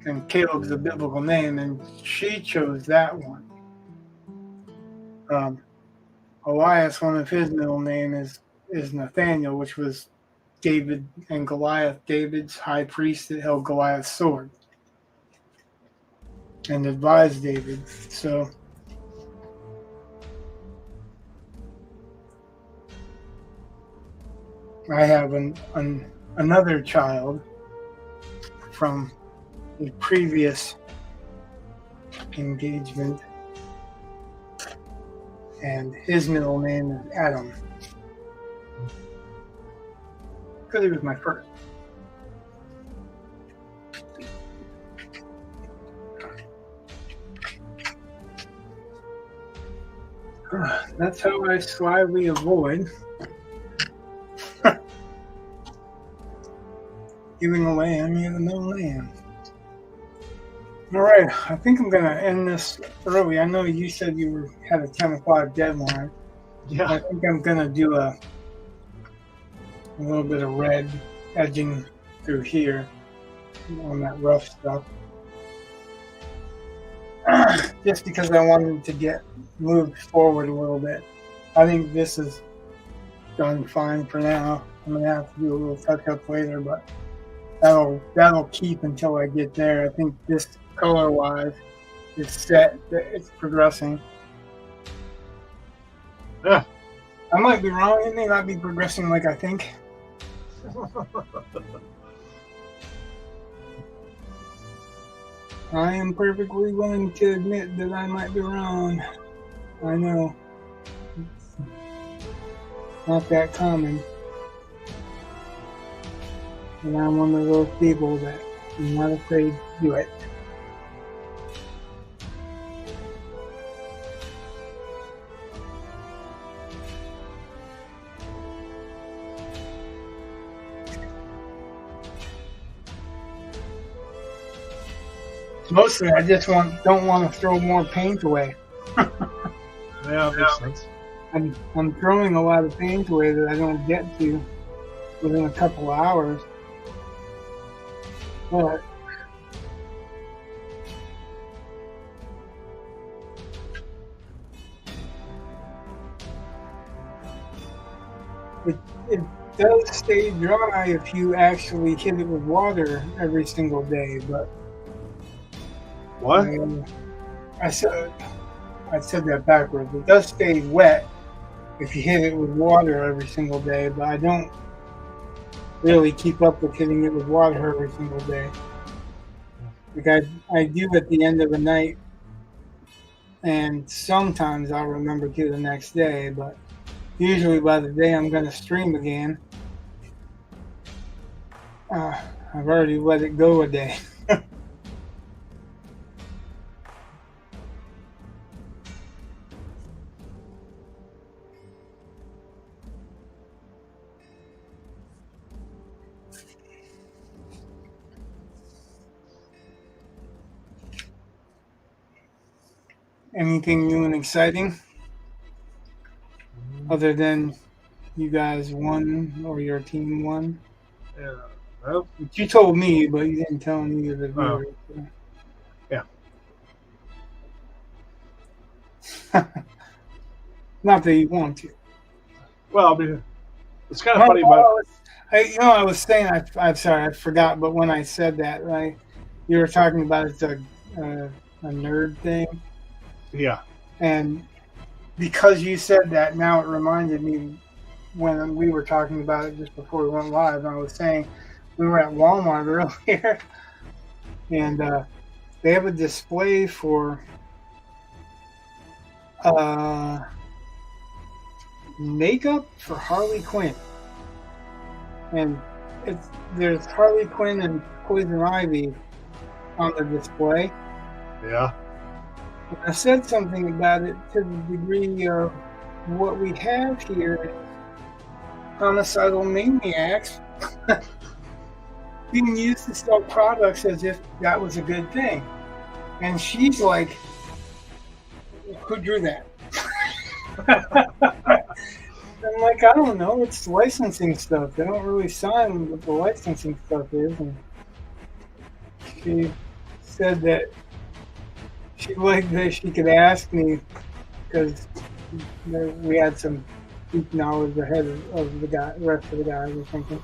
And Caleb's a biblical name, and she chose that one. Elias, one of his middle name is Nathaniel, which was David and Goliath, David's high priest that held Goliath's sword and advised David. So I have another child from a previous engagement, and his middle name is Adam because he was my first. That's how I slyly avoid giving away any of the middle names. All right, I think I'm going to end this early. I know you said you had a 10 o'clock deadline. Yeah. I think I'm going to do a little bit of red edging through here on that rough stuff. Just because I wanted to get moved forward a little bit. I think this is done fine for now. I'm going to have to do a little touch-up later, but that'll keep until I get there. I think this color-wise is set. It's progressing. Yeah. I might be wrong. It may not be progressing like I think. I am perfectly willing to admit that I might be wrong. I know. It's not that common. And I'm one of those people that I'm not afraid to do it. Mostly, I just don't want to throw more paint away. Yeah, makes sense. I'm throwing a lot of paint away that I don't get to within a couple of hours. But it does stay dry if you actually hit it with water every single day. But What? I said that backwards. It does stay wet if you hit it with water every single day, but I don't really keep up with hitting it with water every single day. Like I do at the end of the night, and sometimes I'll remember to the next day, but usually by the day I'm going to stream again, I've already let it go a day. Anything new and exciting other than you guys won or your team won? Yeah. Well, You told me, but you didn't tell any of the viewers. Yeah. Not that you want to. well, I mean, it's kind of funny, but I was saying, I'm sorry, I forgot, but when I said that, right, you were talking about it's a nerd thing. yeah. And because you said that, now it reminded me when we were talking about it just before we went live. I was saying we were at Walmart earlier, and they have a display for makeup for Harley Quinn, and there's Harley Quinn and Poison Ivy on the display. Yeah. And I said something about it to the degree of what we have here is homicidal maniacs being used to sell products as if that was a good thing. And she's like, who drew that? I'm like, I don't know. It's licensing stuff. They don't really sign what the licensing stuff is. And she said that she liked that she could ask me because we had some deep knowledge ahead of the rest of the guys or something.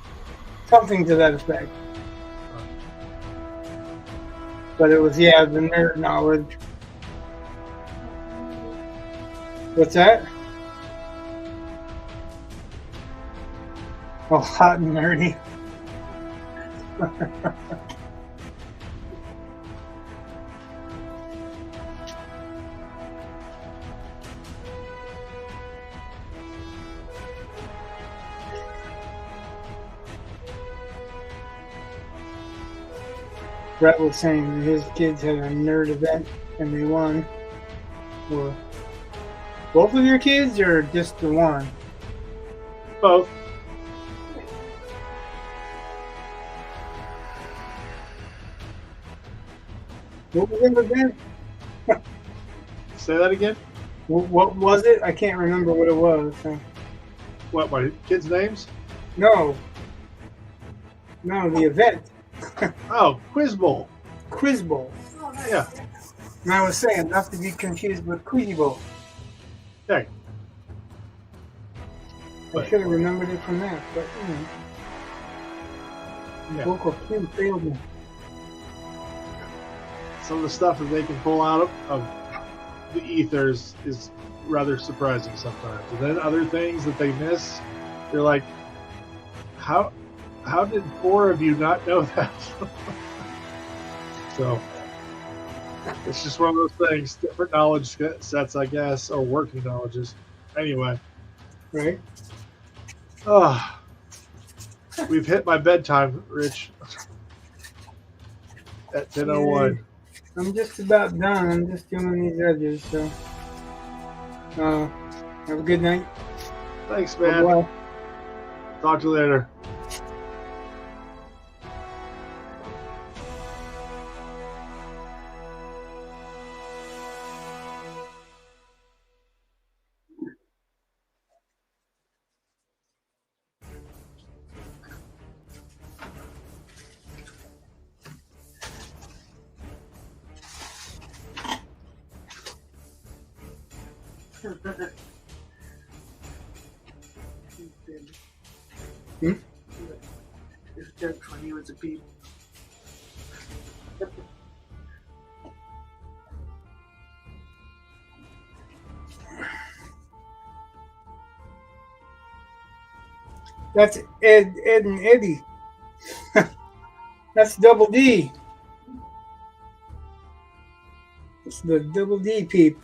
Something to that effect. But it was, the nerd knowledge. What's that? Oh, hot and nerdy. Brett was saying that his kids had a nerd event and they won. Well, both of your kids or just the one? Both. What was the event? Say that again? What was it? I can't remember what it was. So. What, my kids' names? No, the event. Oh, Quiz Bowl. Quiz Bowl. Yeah. And I was saying, not to be confused with Quizzy Bowl. Okay. I should have remembered it from that, but Yeah. local cue failed me. Some of the stuff that they can pull out of the ethers is rather surprising sometimes. And then other things that they miss, they're like, how did 4 of you not know that? So, It's just one of those things. Different knowledge sets, I guess, or working knowledges. Anyway, Right? oh, we've hit my bedtime, Rich, at Yeah, 10:01. I'm just about done. I'm just doing these edges. So, have a good night. Thanks, Bye man. bye. Talk to you later. Hmm? It's just funny with the people. That's Ed and Eddie. That's Double D. It's the Double D peep.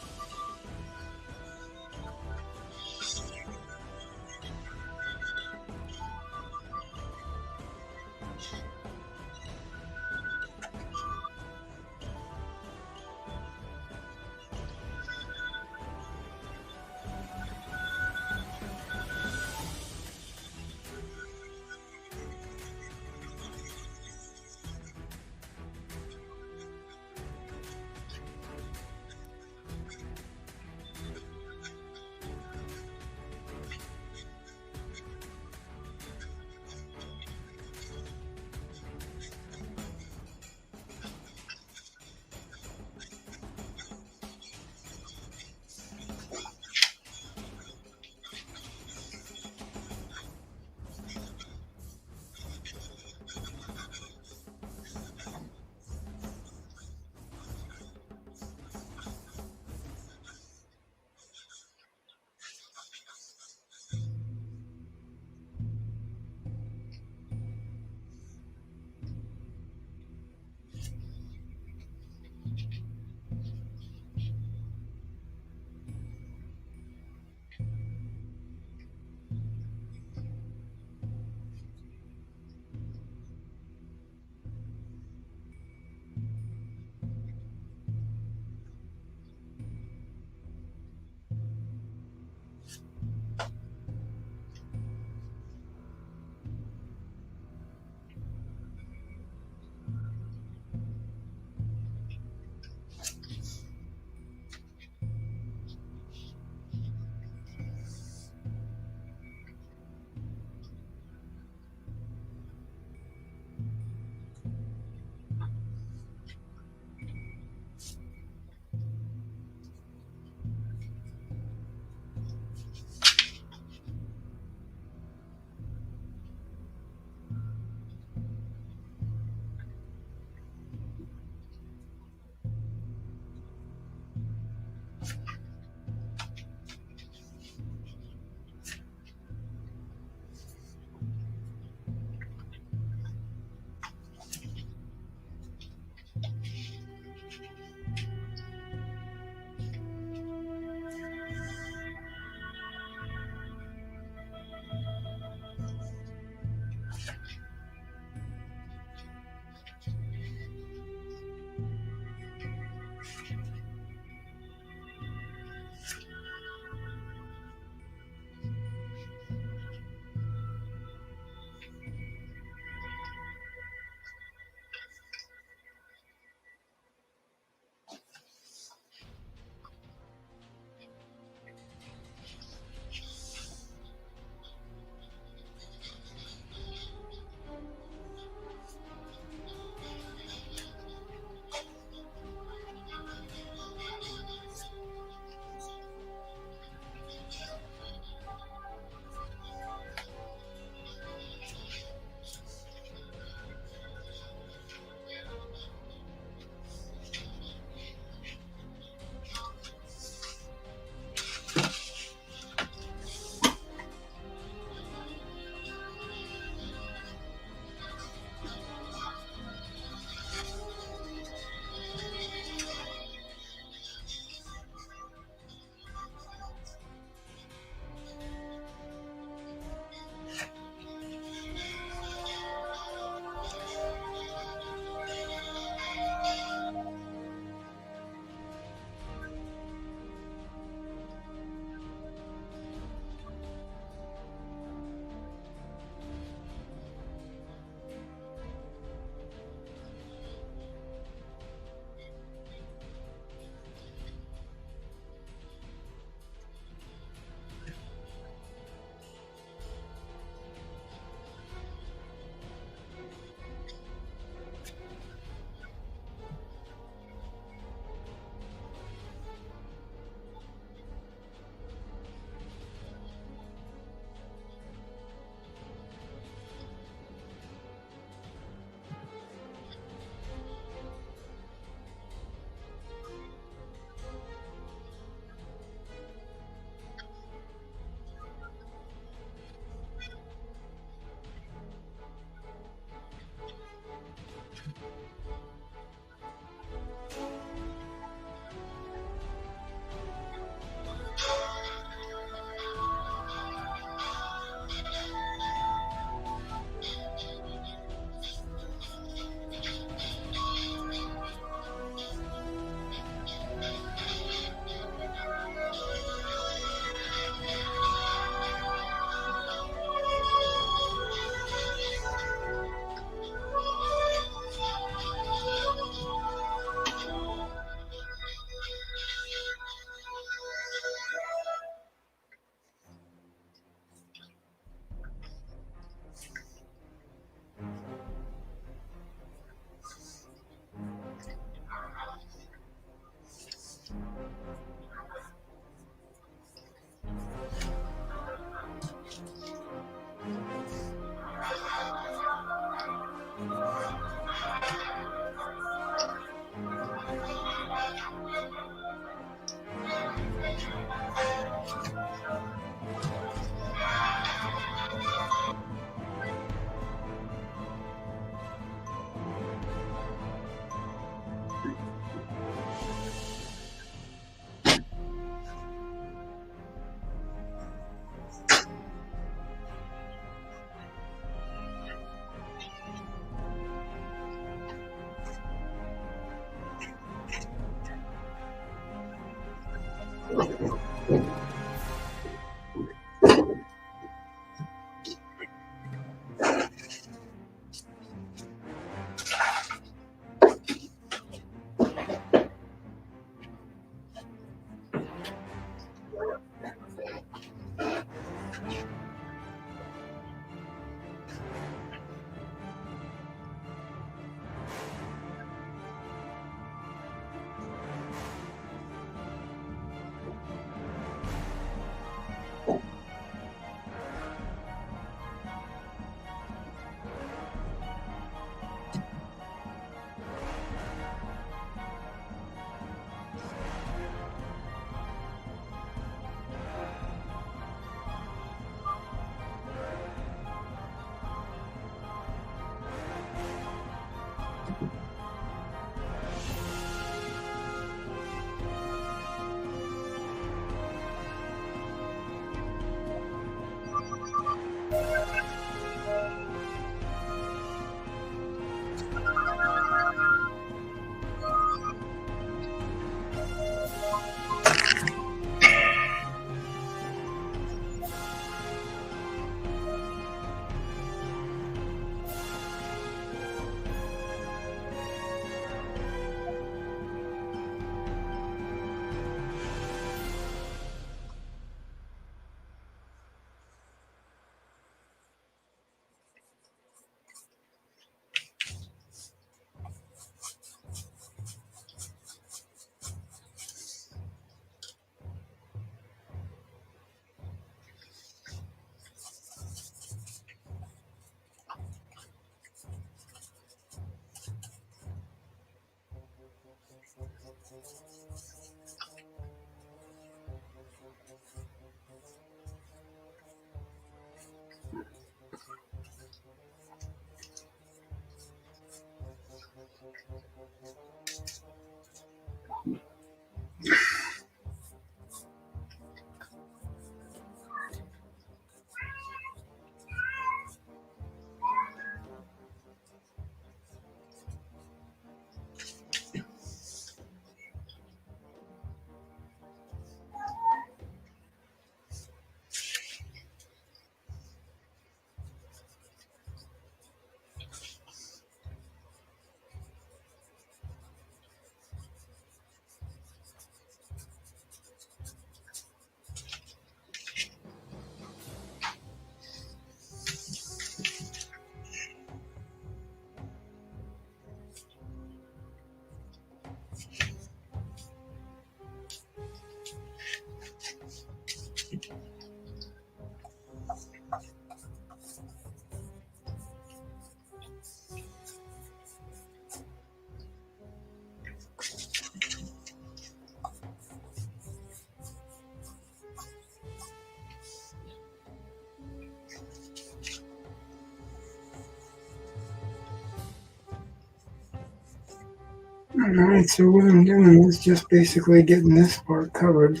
Alright, so what I'm doing is just basically getting this part covered.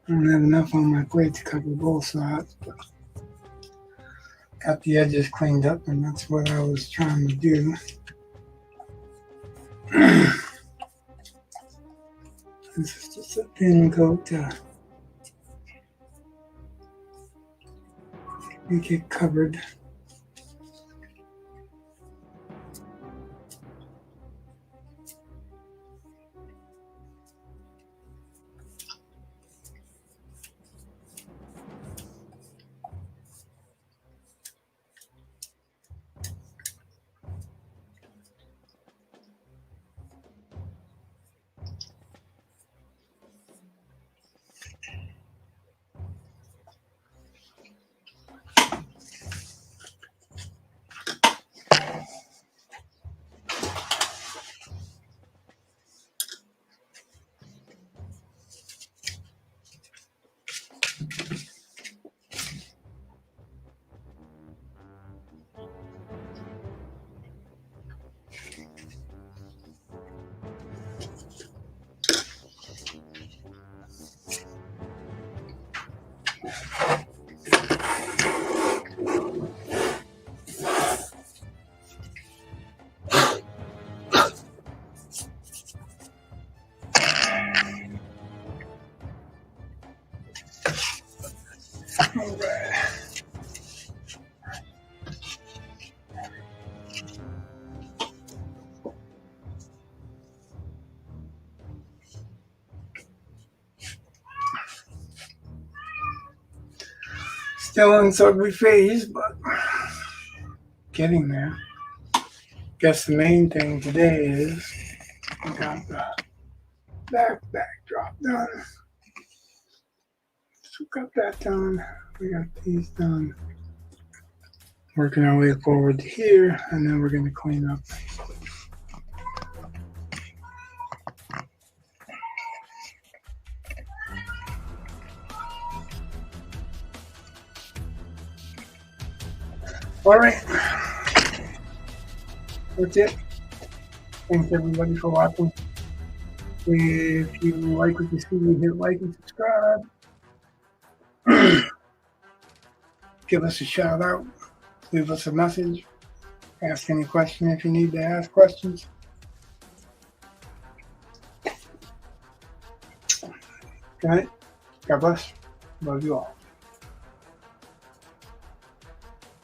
I don't have enough on my plate to cover both sides, but got the edges cleaned up, and that's what I was trying to do. This is just a thin coat to make it covered. Alright. Still in ugly phase, but getting there. Guess the main thing today is we got the backdrop done. So we got that done. We got these done. Working our way forward to here, and then we're going to clean up. All right. That's it. Thanks everybody for watching. If you like what you see, hit like and subscribe. Give us a shout out. Leave us a message. Ask any question if you need to ask questions. Good night. God bless. Love you all.